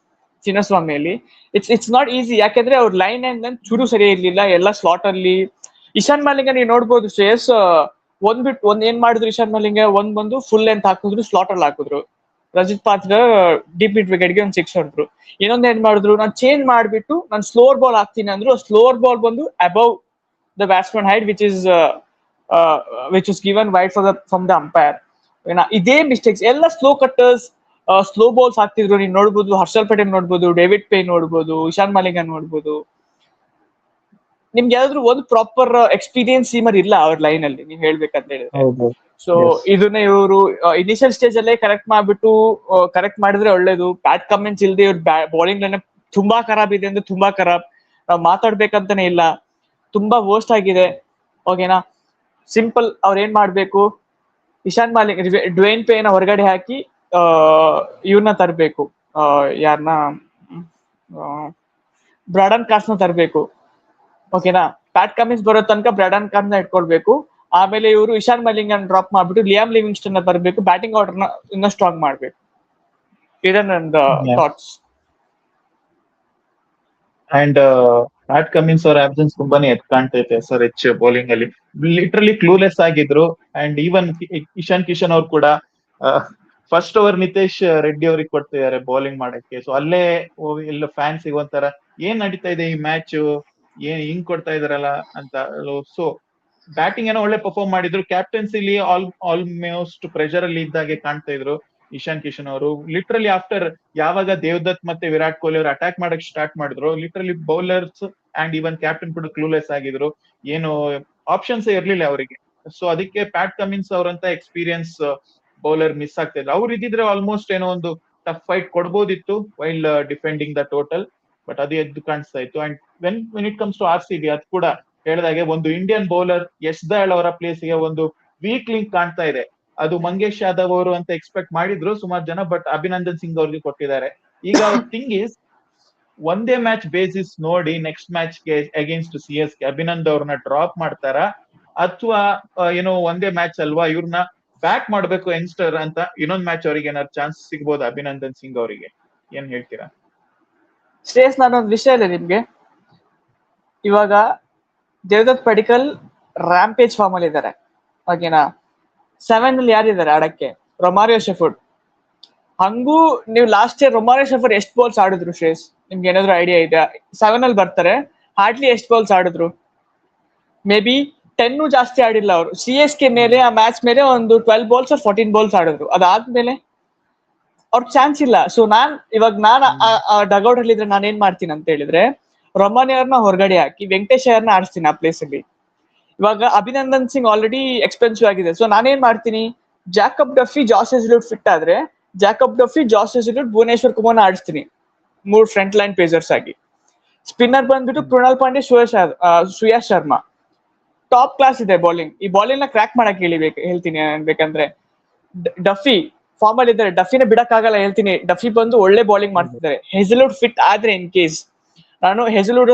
ಚಿನ್ನಸ್ವಾಮಿಯಲ್ಲಿ. ಇಟ್ಸ್ ನಾಟ್ ಈಸಿ, ಯಾಕಂದ್ರೆ ಅವ್ರ ಲೈನ್ ಅಂಡ್ ಚೂರು ಸರಿ ಇರ್ಲಿಲ್ಲ. ಎಲ್ಲ ಸ್ಲಾಟ್ ಅಲ್ಲಿ ಇಶಾನ್ ಮಾಲಿಂಗ ನೀವು ನೋಡ್ಬೋದು ಶ್ರೇಯಸ್, ಒಂದ್ ಏನ್ ಮಾಡಿದ್ರು ಇಶಾನ್ ಮಾಲಿಂಗ, ಒಂದ್ ಬಂದು ಫುಲ್ ಲೆಂತ್ ಹಾಕಿದ್ರು, ಸ್ಲಾಟ್ ಅಲ್ಲಿ ಹಾಕಿದ್ರು. ರಜಿತ್ ಪಾತ್ರ ಡೀಪ್ ಮಿಡ್ ವಿಕೆಟ್ಗೆ ಒಂದು 6 ಹೊಡೆದ್ರು. ಇನ್ನೊಂದ್ ಏನ್ ಮಾಡಿದ್ರು, ನಾನು ಚೇಂಜ್ ಮಾಡ್ಬಿಟ್ಟು ನಾನು ಸ್ಲೋವರ್ ಬಾಲ್ ಹಾಕ್ತೀನಿ ಅಂದ್ರು. ಸ್ಲೋವರ್ ಬಾಲ್ ಬಂದು above the batsman height which is given wide from the umpire. ಇದೇ ಮಿಸ್ಟೇಕ್ಸ್ ಎಲ್ಲ ಸ್ಲೋ ಕಟ್ಟರ್ಸ್ ಸ್ಲೋ ಬಾಲ್ಸ್ ಹಾಕ್ತಿದ್ರು. ನೀವು ನೋಡ್ಬೋದು ಹರ್ಷಲ್ ಪಟೇಲ್ ನೋಡ್ಬೋದು, ಡೇವಿಡ್ ಪೇ ನೋಡ್ಬೋದು, ಇಶಾನ್ ಮಾಲಿಂಗ ನೋಡ್ಬೋದು. ನಿಮ್ಗೆ ಯಾವ್ದಾದ್ರು ಒಂದು ಪ್ರಾಪರ್ ಎಕ್ಸ್ಪೀರಿಯನ್ಸ್ ಸೀಮರ್ ಇಲ್ಲ ಅವ್ರ ಲೈನ್ ಅಲ್ಲಿ, ನೀವ್ ಹೇಳ್ಬೇಕಂತ ಹೇಳಿದ್ರೆ. ಸೊ ಇದನ್ನ ಇವರು ಇನಿಷಿಯಲ್ ಸ್ಟೇಜ್ ಅಲ್ಲೇ ಕರೆಕ್ಟ್ ಮಾಡಿದ್ರೆ ಒಳ್ಳೇದು. ಪ್ಯಾಟ್ ಕಮೆಂಟ್ಸ್ ಇಲ್ದೆ ಇವ್ರ ಬೌಲಿಂಗ್ ಲೈನ್ ತುಂಬಾ ಖರಾಬ್ ಇದೆ ಅಂದ್ರೆ ತುಂಬಾ ಖರಾಬ್, ನಾವ್ ಮಾತಾಡ್ಬೇಕಂತಾನೆ ಇಲ್ಲ, ತುಂಬಾ ವರ್ಸ್ಟ್ ಆಗಿದೆ. ಓಕೆನಾ, ಸಿಂಪಲ್ ಅವ್ರ ಏನ್ ಮಾಡ್ಬೇಕು, ಇಶಾನ್ ಮಾಲಿಂಗ್ ಡ್ವೇನ್ ಪೇನ ಹೊರಗಡೆ ಹಾಕಿ ಇವ್ರನ್ನ ತರಬೇಕು, ಯಾರನ್ನ ಬ್ರಾಡನ್ ಕಾರ್ಸ್ನ ತರಬೇಕು. ಓಕೆನಾ, ಪ್ಯಾಟ್ ಕಮಿನ್ಸ್ ಬರೋ ತನಕ ಬ್ರಾಡನ್ ಕಾರ್ಸ್ನ ಇಟ್ಕೊಳ್ಬೇಕು. ಆಮೇಲೆ ಇವರು ಇಶಾನ್ ಮಾಲಿಂಗ್ ಡ್ರಾಪ್ ಮಾಡ್ಬಿಟ್ಟು ಲಿಯಾಮ್ ಲಿವಿಂಗ್ಸ್ಟನ್ ತರಬೇಕು. ಬ್ಯಾಟಿಂಗ್ ಆರ್ಡರ್ ನ ಇನ್ನೂ ಸ್ಟ್ರಾಂಗ್ ಮಾಡ್ಬೇಕು. ಇದೇ ನನ್ನ ಥಾಟ್ಸ್. ಅಂಡ್ ಪ್ಯಾಟ್ ಕಮಿನ್ಸ್ ಅವರ ಆಬ್ಸೆನ್ಸ್ ತುಂಬಾನೇ ಎತ್ ಕಾಣ್ತೈತೆ ಸರ್ ಎಚ್ ಬೌಲಿಂಗ್ ಅಲ್ಲಿ. ಲಿಟ್ರಲಿ ಕ್ಲೂಲೆಸ್ ಆಗಿದ್ರು. ಅಂಡ್ ಈವನ್ ಇಶಾನ್ ಕಿಶನ್ ಅವ್ರು ಕೂಡ ಫಸ್ಟ್ ಓವರ್ ನಿತೇಶ್ ರೆಡ್ಡಿ ಅವ್ರಿಗೆ ಕೊಡ್ತಿದ್ದಾರೆ ಬೌಲಿಂಗ್ ಮಾಡಕ್ಕೆ. ಸೊ ಅಲ್ಲೇ ಎಲ್ಲ ಫ್ಯಾನ್ಸ್ ಒಂಥರ ಏನ್ ನಡೀತಾ ಇದೆ ಈ ಮ್ಯಾಚ್, ಏನ್ ಹಿಂಗ್ ಕೊಡ್ತಾ ಇದಾರಲ್ಲ ಅಂತ. ಸೊ ಬ್ಯಾಟಿಂಗ್ ಏನೋ ಒಳ್ಳೆ ಪರ್ಫಾರ್ಮ್ ಮಾಡಿದ್ರು. ಕ್ಯಾಪ್ಟನ್ಸಿಲಿ ಆಲ್ಮೋಸ್ಟ್ ಪ್ರೆಷರ್ ಅಲ್ಲಿ ಇದ್ದಾಗೆ ಕಾಣ್ತಾ ಇದ್ರು ಇಶಾನ್ ಕಿಶನ್ ಅವರು. ಲಿಟ್ರಲಿ ಆಫ್ಟರ್ ಯಾವಾಗ ದೇವದತ್ ಮತ್ತೆ ವಿರಾಟ್ ಕೊಹ್ಲಿ ಅವರು ಅಟ್ಯಾಕ್ ಮಾಡಕ್ ಸ್ಟಾರ್ಟ್ ಮಾಡಿದ್ರು, literally bowlers and even captain ಕೂಡ ಕ್ಲೂಲೆಸ್ ಆಗಿದ್ರು. ಏನು ಆಪ್ಷನ್ಸ್ ಇರ್ಲಿಲ್ಲ ಅವರಿಗೆ. ಸೊ ಅದಕ್ಕೆ ಪ್ಯಾಟ್ ಕಮಿನ್ಸ್ ಅವರಂತ ಎಕ್ಸ್ಪೀರಿಯನ್ಸ್ ಬೌಲರ್ ಮಿಸ್ ಆಗ್ತಾ ಇದ್ರು. ಅವ್ರು ಇದ್ದಿದ್ರೆ ಆಲ್ಮೋಸ್ಟ್ ಏನೋ ಒಂದು ಟಫ್ ಫೈಟ್ ಕೊಡ್ಬೋದಿತ್ತು while defending the total. But ಅದು ಎದ್ದು ಕಾಣಿಸ್ತಾ ಇತ್ತು. And when it comes to RCB, ಅದು ಕೂಡ ಹೇಳಿದಾಗೆ ಒಂದು ಇಂಡಿಯನ್ ಬೌಲರ್ ಯಶ್ ದಯಾಳ್ ಅವರ ಪ್ಲೇಸ್ ಗೆ ಒಂದು ವೀಕ್ ಲಿಂಕ್ ಕಾಣ್ತಾ ಇದೆ. ಅದು ಮಂಗೇಶ್ ಯಾದವ್ ಅವರು ಅಂತ ಎಕ್ಸ್ಪೆಕ್ಟ್ ಮಾಡಿದ್ರು ಸುಮಾರು ಜನ, ಬಟ್ ಅಭಿನಂದನ್ ಸಿಂಗ್ ಅವ್ರಿಗೆ ಕೊಟ್ಟಿದ್ದಾರೆ. ಈಗ ಥಿಂಗ್ ಈಸ್, ಒಂದೇ ಮ್ಯಾಚ್ ಬೇಸಿಸ್ ನೋಡಿ ನೆಕ್ಸ್ಟ್ ಮ್ಯಾಚ್ ಗೆ ಅಗೇನ್ಸ್ಟ್ CSK ಅಭಿನಂದ್ ಅವ್ರನ್ನ ಡ್ರಾಪ್ ಮಾಡ್ತಾರಾ, ಅಥವಾ ಏನೋ ಒಂದೇ ಮ್ಯಾಚ್ ಅಲ್ವಾ ಇವ್ರನ್ನ ಬ್ಯಾಕ್ ಮಾಡ್ಬೇಕು ಯಂಗ್ಸ್ಟರ್ ಅಂತ ಇನ್ನೊಂದ್ ಮ್ಯಾಚ್ ಅವರಿಗೆ ಏನಾದ್ರು ಚಾನ್ಸ್ ಸಿಗ್ಬೋದು ಅಭಿನಂದನ್ ಸಿಂಗ್ ಅವರಿಗೆ? ಏನ್ ಹೇಳ್ತೀರಾ ಶ್ರೇಯಸ್? ನಾನೊಂದು ವಿಷಯ ಇಲ್ಲ ನಿಮ್ಗೆ, ಇವಾಗ ದೇವದತ್ ಪಡಿಕಲ್ ರ್ಯಾಂಪೇಜ್ ಫಾರ್ಮ್ ಅಲ್ಲಿ ಇದ್ದಾರೆ. ಓಕೆನಾ, 7 ಅಲ್ಲಿ ಯಾರಿದ್ದಾರೆ ಆಡಕ್ಕೆ? ರೊಮಾರಿಯೋ ಶೆಫರ್ಡ್. ಹಂಗೂ ನೀವು ಲಾಸ್ಟ್ ಇಯರ್ ರೊಮಾರಿಯೋ ಶೆಫರ್ಡ್ ಎಷ್ಟು ಬಾಲ್ಸ್ ಆಡಿದ್ರು ಶ್ರೇಯಸ್? ನಿಮ್ಗೆ ಏನಾದ್ರು ಐಡಿಯಾ ಇದೆ? 7 ಅಲ್ಲಿ ಬರ್ತಾರೆ, ಹಾರ್ಡ್ಲಿ ಎಷ್ಟು ಬಾಲ್ಸ್ ಆಡಿದ್ರು? ಮೇ ಬಿ 10 ಜಾಸ್ತಿ ಆಡಿಲ್ಲ ಅವರು. CSK ಮೇಲೆ ಆ ಮ್ಯಾಚ್ ಮೇಲೆ ಒಂದು 12 ಬಾಲ್ಸ್ 14 ಬಾಲ್ಸ್ ಆಡಿದ್ರು. ಅದಾದ್ಮೇಲೆ ಅವ್ರ ಚಾನ್ಸ್ ಇಲ್ಲ. ಸೊ ನಾನು ಡಗೌಟ್ ಅಲ್ಲಿ ಇದ್ರೆ ನಾನು ಏನ್ ಮಾಡ್ತೀನಿ ಅಂತ ಹೇಳಿದ್ರೆ, ರೊಮಾನಿಯರ್ನ ಹೊರಗಡೆ ಹಾಕಿ ವೆಂಕಟೇಶ್ ಅಯ್ಯರ್ನ ಆಡಿಸ್ತೀನಿ ಆ ಪ್ಲೇಸ್ ಅಲ್ಲಿ. ಇವಾಗ ಅಭಿನಂದನ್ ಸಿಂಗ್ ಆಲ್ರೆಡಿ ಎಕ್ಸ್ಪೆನ್ಸಿವ್ ಆಗಿದೆ. ಸೊ ನಾನೇನ್ ಮಾಡ್ತೀನಿ, ಜಾಕಬ್ ಡಫಿ, ಜಾಸ್ ಹೆಜ್ಲುಡ್ ಫಿಟ್ ಆದ್ರೆ ಜಾಕಬ್ ಡಫಿ, ಜಾಸ್ ಹೆಜ್ಲುಡ್, ಭುವನೇಶ್ವರ್ ಕುಮಾರ್ನ ಆಡಿಸ್ತೀನಿ 3 ಫ್ರಂಟ್ ಲೈನ್ ಪೇಸರ್ಸ್ ಆಗಿ. ಸ್ಪಿನ್ನರ್ ಬಂದ್ಬಿಟ್ಟು ಕೃಣಾಲ್ ಪಾಂಡೆ, ಶ್ರೇಯಸ್ ಶರ್ಮಾ. ಟಾಪ್ ಕ್ಲಾಸ್ ಇದೆ ಬೌಲಿಂಗ್. ಈ ಬೌಲಿಂಗ್ ನ ಕ್ರ್ಯಾಕ್ ಮಾಡಕ್ ಹೇಳ್ತೀನಿ ಬೇಕಂದ್ರೆ. ಡಫಿ ಫಾರ್ಮ್ ಅಲ್ಲಿ ಇದ್ದಾರೆ, ಡಫಿನ ಬಿಡಕ್ ಆಗಲ್ಲ ಹೇಳ್ತೀನಿ. ಡಫಿ ಬಂದು ಒಳ್ಳೆ ಬೌಲಿಂಗ್ ಮಾಡ್ತಿದ್ದಾರೆ. ಹೆಜ್ಲುಡ್ ಫಿಟ್ ಆದ್ರೆ ಇನ್ ಕೇಸ್ ನಾನು ಹೆಜ್ಲುಡ್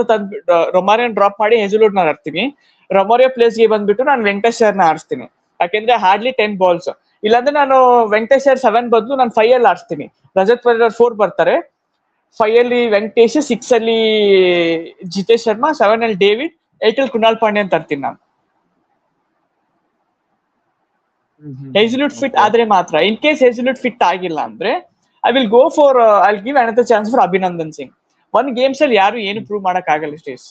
ರೊಮಾರಿಯನ್ ಡ್ರಾಪ್ ಮಾಡಿ ಹೆಜ್ಲುಡ್ ನ ಆಡ್ತೀನಿ. ರೊಮಾರಿಯೋ ಪ್ಲೇಸ್ ಗೆ ಬಂದ್ಬಿಟ್ಟು ನಾನು ವೆಂಕಟೇಶ್ ಅಯ್ಯರ್ನ ಆಡಿಸ್ತೀನಿ. ಯಾಕೆಂದ್ರೆ ಹಾರ್ಡ್ಲಿ 10 ಬಾಲ್ಸ್. ಇಲ್ಲಾಂದ್ರೆ ನಾನು ವೆಂಕಟೇಶ್ ಅಯ್ಯರ್ 7 ಬದಲು ನಾನು 5 ಅಲ್ಲಿ ಆಡಿಸ್ತೀನಿ. ರಜತ್ ಪಡಿಕಲ್ 4 ಬರ್ತಾರೆ, 5 ಅಲ್ಲಿ ವೆಂಕಟೇಶ್, 6 ಅಲ್ಲಿ ಜಿತೇಶ್ ಶರ್ಮಾ, 7 ಅಲ್ಲಿ ಡೇವಿಡ್, 8 ಅಲ್ಲಿ ಕೃಣಾಲ್ ಪಾಂಡೆ ಅಂತ ತರ್ತೀನಿ ನಾನು. ಹೆಜ್ಲುಡ್ ಫಿಟ್ ಆದ್ರೆ ಮಾತ್ರ. ಇನ್ ಕೇಸ್ ಹೆಜ್ಲುಡ್ ಫಿಟ್ ಆಗಿಲ್ಲ ಅಂದ್ರೆ I will go for I give another chance for Abhinandan Singh. ಒಂದ್ ಗೇಮ್ಸ್ ಅಲ್ಲಿ ಯಾರು ಏನು ಪ್ರೂವ್ ಮಾಡಕ್ ಆಗಲ್ಲ stays.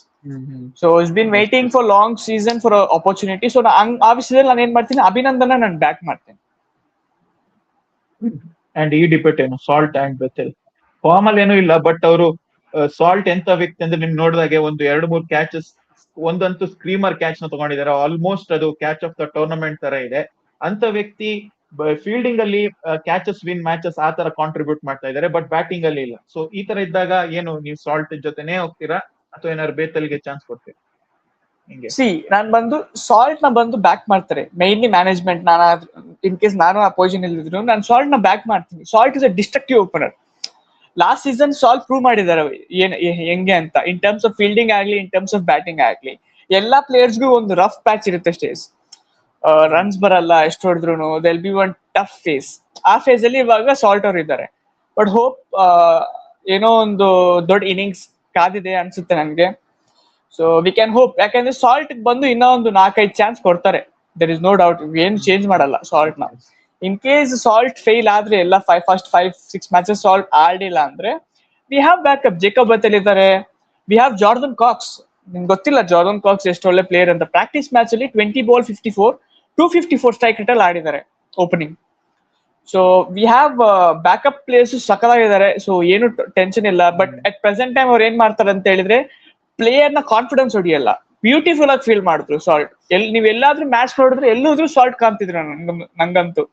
So is been waiting for long season for opportunity. So ಆ ವಿಷಯದಲ್ಲಿ ನಾನು ಏನ್ ಮಾಡ್ತೀನಿ, ಅಭಿನಂದನ ನಾನು ಬ್ಯಾಕ್ ಮಾಡ್ತೇನೆ. ಅಂಡ್ ಈ ಡಿಪೆಟ್ ಏನು ಸಾಲ್ಟ್ ಅಂಡ್ ಬೆಥೆಲ್ ಫಾರ್ಮ್ ಅಲ್ಲಿ ಏನೂ ಇಲ್ಲ, ಬಟ್ ಅವರು ಸಾಲ್ಟ್ ಎಂತ ವ್ಯಕ್ತಿ ಅಂದ್ರೆ ನಿಮ್ಗೆ ನೋಡಿದಾಗೆ ಒಂದು 2-3 ಕ್ಯಾಚಸ್ ಒಂದಂತೂ ಸ್ಕ್ರೀಮರ್ ಕ್ಯಾಚ್ ನ ತಗೊಂಡಿದ್ದಾರೆ, ಆಲ್ಮೋಸ್ಟ್ ಅದು ಕ್ಯಾಚ್ ಆಫ್ ದ ಟೂರ್ನಮೆಂಟ್ ತರ ಇದೆ. ಅಂತ ವ್ಯಕ್ತಿ ಫೀಲ್ಡಿಂಗ್ ಅಲ್ಲಿ ಕ್ಯಾಚಸ್ ವಿನ್ ಮ್ಯಾಚಸ್ ಆ ತರ ಕಾಂಟ್ರಿಬ್ಯೂಟ್ ಮಾಡ್ತಾ ಇದ್ದಾರೆ, ಬಟ್ ಬ್ಯಾಟಿಂಗ್ ಅಲ್ಲಿ ಇಲ್ಲ. ಸೊ ಈ ತರ ಇದ್ದಾಗ ಏನು ನೀವು ಸಾಲ್ಟ್ ಜೊತೆನೇ ಹೋಗ್ತೀರಾ ಅಥವಾ ಏನಾದ್ರು ಬೇತಲ್ಗೆ ಚಾನ್ಸ್ ಕೊಡ್ತೀರಾ? ಹಿಂಗೆ ನಾನ್ ಬಂದು ಸಾಲ್ಟ್ ನ ಬಂದು ಬ್ಯಾಕ್ ಮಾಡ್ತಾರೆ ಮೈನ್ಲಿ ಮ್ಯಾನೇಜ್ಮೆಂಟ್. ನಾನು ಇನ್ ಕೇಸ್ ನಾನು ಆ ಪೊಸಿಷನ್ ಇಲ್ಲಿದ್ರು ನಾನು ಸಾಲ್ಟ್ ನ ಬ್ಯಾಕ್ ಮಾಡ್ತೀನಿ. Salt is a destructive opener. Last season salt prove ಮಾಡಿದ್ದಾರೆ ಹೆಂಗೆ ಅಂತ, ಇನ್ ಟರ್ಮ್ಸ್ ಆಫ್ ಫೀಲ್ಡಿಂಗ್ ಆಗ್ಲಿ, ಇನ್ ಟರ್ಮ್ಸ್ ಆಫ್ ಬ್ಯಾಟಿಂಗ್ ಆಗ್ಲಿ. ಎಲ್ಲಾ ಪ್ಲೇಯರ್ಸ್ಗೂ ಒಂದು ರಫ್ ಪ್ಯಾಚ್ ಇರುತ್ತೆ ಸ್ಟೇಜ್. ರನ್ಸ್ ಬರಲ್ಲ ಎಷ್ಟು ಹೊಡೆದ್ರು, they'll be one tough phase. ಆ ಫೇಸ್ ಅಲ್ಲಿ ಇವಾಗ ಸಾಲ್ಟ್ ಅವ್ರು ಇದ್ದಾರೆ. ಬಟ್ ಹೋಪ್ ಏನೋ ಒಂದು ದೊಡ್ಡ ಇನ್ನಿಂಗ್ಸ್ ಕಾದಿದೆ ಅನ್ಸುತ್ತೆ ನನ್ಗೆ. ಸೊ ವಿ ಕ್ಯಾನ್ ಹೋಪ್, ಯಾಕಂದ್ರೆ ಸಾಲ್ಟ್ ಬಂದು ಇನ್ನೂ ಒಂದು 4-5 ಚಾನ್ಸ್ ಕೊಡ್ತಾರೆ. ದರ್ ಇಸ್ ನೋ ಡೌಟ್, ಏನು ಚೇಂಜ್ ಮಾಡಲ್ಲ ಸಾಲ್ಟ್ ನ. ಇನ್ ಕೇಸ್ ಸಾಲ್ಟ್ ಫೇಲ್ ಆದ್ರೆ ಎಲ್ಲ ಫಸ್ಟ್ 5-6 ಮ್ಯಾಚಸ್ ಸಾಲ್ಟ್ ಆಡಿಲ್ಲ ಅಂದ್ರೆ V have backup. Jacob Bethell ಇದ್ದಾರೆ, ವಿ ಹ್ಯಾವ್ ಜಾರ್ಡನ್ ಕಾಕ್ಸ್. ನಿಮ್ಗೆ ಗೊತ್ತಿಲ್ಲ ಜಾರ್ಡನ್ ಕಾಕ್ಸ್ ಎಷ್ಟು ಒಳ್ಳೆ ಪ್ಲೇಯರ್ ಅಂತ. ಪ್ರಾಕ್ಟೀಸ್ ಮ್ಯಾಚ್ ಅಲ್ಲಿ 20 ಬಾಲ್ 54, 254 ಸ್ಟ್ರೈಕ್ ರೇಟ್ ಅಲ್ಲಿ ಆಡಿದ್ದಾರೆ opening. So we have backup players ಸಕಲಾಗಿದ್ದಾರೆ. ಸೊ ಏನು ಟೆನ್ಷನ್ ಇಲ್ಲ. ಬಟ್ ಅಟ್ ಪ್ರೆಸೆಂಟ್ ಟೈಮ್ ಅವ್ರು ಏನ್ ಮಾಡ್ತಾರೆ ಅಂತ ಹೇಳಿದ್ರೆ ಪ್ಲೇಯರ್ ನ ಕಾನ್ಫಿಡೆನ್ಸ್ ಹೊಡಿಯಲ್ಲ. ಬ್ಯೂಟಿಫುಲ್ ಆಗಿ ಫೀಲ್ ಮಾಡಿದ್ರು ಸಾಲ್ಟ್. ನೀವ್ ಎಲ್ಲಾದ್ರೂ ಮ್ಯಾಚ್ ನೋಡಿದ್ರೆ ಎಲ್ಲೋದ್ರೂ ಸಾಲ್ಟ್ ಕಾಣ್ತಿದ್ರು ನಂಗಂತೂ.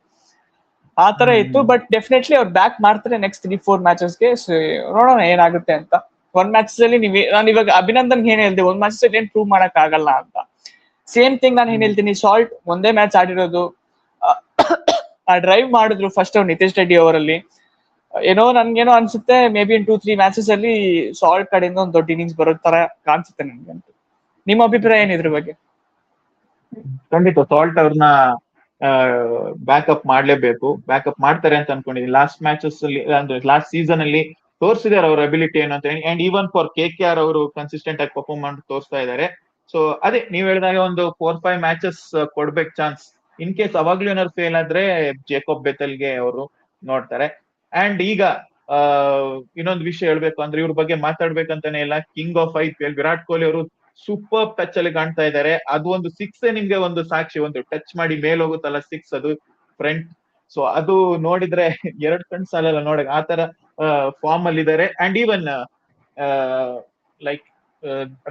ಆ ತರ ಇತ್ತು. ಬಟ್ ಡೆಫಿನೆಟ್ಲಿ ಅವ್ರು ಬ್ಯಾಕ್ ಮಾಡ್ತಾರೆ ನೆಕ್ಸ್ಟ್ 3-4 ಮ್ಯಾಚಸ್ಗೆ. ನೋಡೋಣ ಏನಾಗುತ್ತೆ ಅಂತ. ಒಂದ್ ಮ್ಯಾಚಸ್ ಅಲ್ಲಿ ನಾನು ಇವಾಗ ಅಭಿನಂದನ್ ಏನ್ ಹೇಳ್ದೆ, ಒಂದ್ ಮ್ಯಾಚಸ್ ಅಲ್ಲಿ ಏನ್ ಪ್ರೂವ್ ಮಾಡಕ್ ಆಗಲ್ಲ ಅಂತ. ಸೇಮ್ ಥಿಂಗ್ ನಾನು ಏನ್ ಹೇಳ್ತೀನಿ, ಸಾಲ್ಟ್ ಒಂದೇ ಮ್ಯಾಚ್ ಆಡಿರೋದು, ಆ ಡ್ರೈವ್ ಮಾಡಿದ್ರು ಫಸ್ಟ್ ಅವ್ರು ನಿತೇಶ್ ರೆಡ್ಡಿ ಅವರಲ್ಲಿ. ಏನೋ ನನ್ಗೇನೋ ಅನ್ಸುತ್ತೆ ಮೇ ಬಿ ಇನ್ 2-3 ಮ್ಯಾಚಸ್ ಅಲ್ಲಿ ಸಾಲ್ಟ್ ಕಡೆಯಿಂದ ಒಂದು ದೊಡ್ಡ ಇನ್ನಿಂಗ್ಸ್ ಬರೋ ತರ ಕಾಣಿಸುತ್ತೆ ನನ್ಗಂತೂ. ನಿಮ್ಮ ಅಭಿಪ್ರಾಯ ಏನ್ ಇದ್ರ ಬಗ್ಗೆ? ಖಂಡಿತ ಸಾಲ್ಟ್ ಅವ್ರನ್ನ ಬ್ಯಾಕಪ್ ಮಾಡ್ಲೇಬೇಕು. ಬ್ಯಾಕಪ್ ಮಾಡ್ತಾರೆ ಅಂತ ಅನ್ಕೊಂಡಿದ್ದೀನಿ. ಲಾಸ್ಟ್ ಮ್ಯಾಚಸ್ ಅಲ್ಲಿ ಅಂದ್ರೆ ಲಾಸ್ಟ್ ಸೀಸನ್ ಅಲ್ಲಿ ತೋರಿಸಿದಾರೆ ಅವ್ರ ಅಬಿಲಿಟಿ ಏನು ಅಂತ. ಅಂಡ್ ಈವನ್ ಫಾರ್ KKR ಅವರು ಕನ್ಸಿಸ್ಟೆಂಟ್ ಆಗಿ ಪರ್ಫಾರ್ಮ್ ಮಾಡಿ ತೋರಿಸ್ತಾ ಇದ್ದಾರೆ. ಸೊ ಅದೇ ನೀವ್ ಹೇಳಿದಾಗ ಒಂದು 4-5 ಮ್ಯಾಚಸ್ ಕೊಡ್ಬೇಕು ಚಾನ್ಸ್. ಇನ್ ಕೇಸ್ ಅವಾಗ್ಲೂ ಏನಾದ್ರು ಫೇಲ್ ಆದ್ರೆ ಜೇಕಬ್ ಬೆಥೆಲ್ಗೆ ಅವರು ನೋಡ್ತಾರೆ. ಅಂಡ್ ಈಗ ಇನ್ನೊಂದು ವಿಷಯ ಹೇಳ್ಬೇಕು ಅಂದ್ರೆ ಇವ್ರ ಬಗ್ಗೆ ಮಾತಾಡ್ಬೇಕಂತಾನೆ ಇಲ್ಲ. King of IPL Virat Kohli ಅವರು ಸೂಪರ್ ಟಚ್ ಅಲ್ಲಿ ಕಾಣ್ತಾ ಇದ್ದಾರೆ. ಅದು ಒಂದು 6 ನಿಮ್ಗೆ ಒಂದು ಸಾಕ್ಷಿ, ಒಂದು ಟಚ್ ಮಾಡಿ ಮೇಲ್ ಹೋಗುತ್ತಲ್ಲ 6, ಅದು ಫ್ರಂಟ್. ಸೊ ಅದು ನೋಡಿದ್ರೆ 2 ಕಣ್ ಸಾಲಲ್ಲ ನೋಡಕ್, ಆ ತರ ಫಾರ್ಮ್ ಅಲ್ಲಿ ಇದ್ದಾರೆ. And even like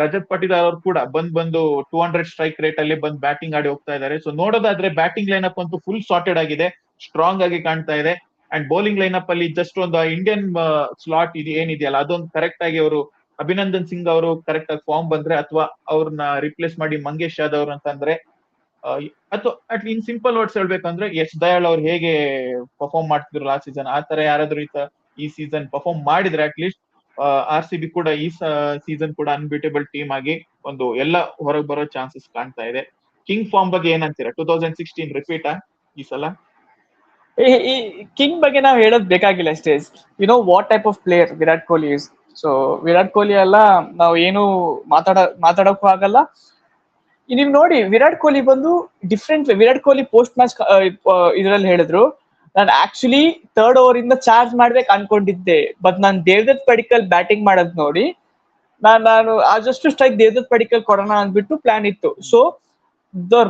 Rajat Patidar ಅವರು ಕೂಡ ಬಂದು 200 ಸ್ಟ್ರೈಕ್ ರೇಟ್ ಅಲ್ಲಿ ಬಂದು ಬ್ಯಾಟಿಂಗ್ ಆಡಿ ಹೋಗ್ತಾ ಇದ್ದಾರೆ. ಸೊ ನೋಡೋದಾದ್ರೆ ಬ್ಯಾಟಿಂಗ್ ಲೈನಪ್ ಅಂತೂ ಫುಲ್ ಸಾರ್ಟೆಡ್ ಆಗಿದೆ, ಸ್ಟ್ರಾಂಗ್ ಆಗಿ ಕಾಣ್ತಾ ಇದೆ. ಅಂಡ್ ಬೌಲಿಂಗ್ ಲೈನಪ್ ಅಲ್ಲಿ ಜಸ್ಟ್ ಒಂದು ಇಂಡಿಯನ್ ಸ್ಲಾಟ್ ಏನಿದೆಯಲ್ಲ ಅದೊಂದು ಕರೆಕ್ಟ್ ಆಗಿ ಅವರು ಅಭಿನಂದನ್ ಸಿಂಗ್ ಅವರು ಕರೆಕ್ಟ್ ಆಗಿ ಫಾರ್ಮ್ ಬಂದ್ರೆ, ಅಥವಾ ಅವ್ರನ್ನ ರಿಪ್ಲೇಸ್ ಮಾಡಿ ಮಂಗೇಶ್ ಯಾದವ್ ಅಂತಂದ್ರೆ, ಅಥವಾ ಅಟ್ ಇನ್ ಸಿಂಪಲ್ ವರ್ಡ್ಸ್ ಹೇಳ್ಬೇಕಂದ್ರೆ ಯಶ್ ದಯಾಳ್ ಅವ್ರು ಹೇಗೆ ಪರ್ಫಾರ್ಮ್ ಮಾಡ್ತಿದ್ರು ಲಾಸ್ಟ್ ಸೀಸನ್, ಆ ತರ ಯಾರಾದ್ರೂ ಈ ಸೀಸನ್ ಪರ್ಫಾರ್ಮ್ ಮಾಡಿದ್ರೆ ಅಟ್ಲೀಸ್ಟ್ RCB ಕೂಡ ಈ ಸೀಸನ್ ಕೂಡ ಅನ್ಬಿಟೇಬಲ್ ಟೀಮ್ ಆಗಿ ಒಂದು ಎಲ್ಲ ಹೊರಗೆ ಬರೋ ಚಾನ್ಸಸ್ ಕಾಣ್ತಾ ಇದೆ. ಕಿಂಗ್ ಫಾರ್ಮ್ ಬಗ್ಗೆ ಏನಂತೀರಾ? 2016 ರಿಪೀಟಾ ಈ ಸಲ? ಈ ಕಿಂಗ್ ಬಗ್ಗೆ ನಾವು ಹೇಳೋದ್ ಬೇಕಾಗಿಲ್ಲ ಅಷ್ಟೇ. You know what type of player Virat Kohli is. So Virat Kohli ಎಲ್ಲ ನಾವು ಏನು ಮಾತಾಡಕ್ಕೂ ಆಗಲ್ಲ. ನೀವ್ ನೋಡಿ ವಿರಾಟ್ ಕೊಹ್ಲಿ ಬಂದು different. Virat Kohli post match ಇದ್ರಲ್ಲಿ ಹೇಳಿದ್ರು, ನಾನು ಆಕ್ಚುಲಿ 3rd ಓವರ್ ಇಂದ ಚಾರ್ಜ್ ಮಾಡ್ಬೇಕು ಅನ್ಕೊಂಡಿದ್ದೆ, ಬಟ್ ನಾನು ದೇವದತ್ ಪಡಿಕ್ಕಲ್ ಬ್ಯಾಟಿಂಗ್ ಮಾಡೋದ್ ನೋಡಿ ನಾನು ಆದಷ್ಟು ಸ್ಟ್ರೈಕ್ ದೇವದತ್ ಪಡಿಕ್ಕಲ್ ಕೊಡೋಣ ಅಂದ್ಬಿಟ್ಟು ಪ್ಲಾನ್ ಇತ್ತು. ಸೊ ದ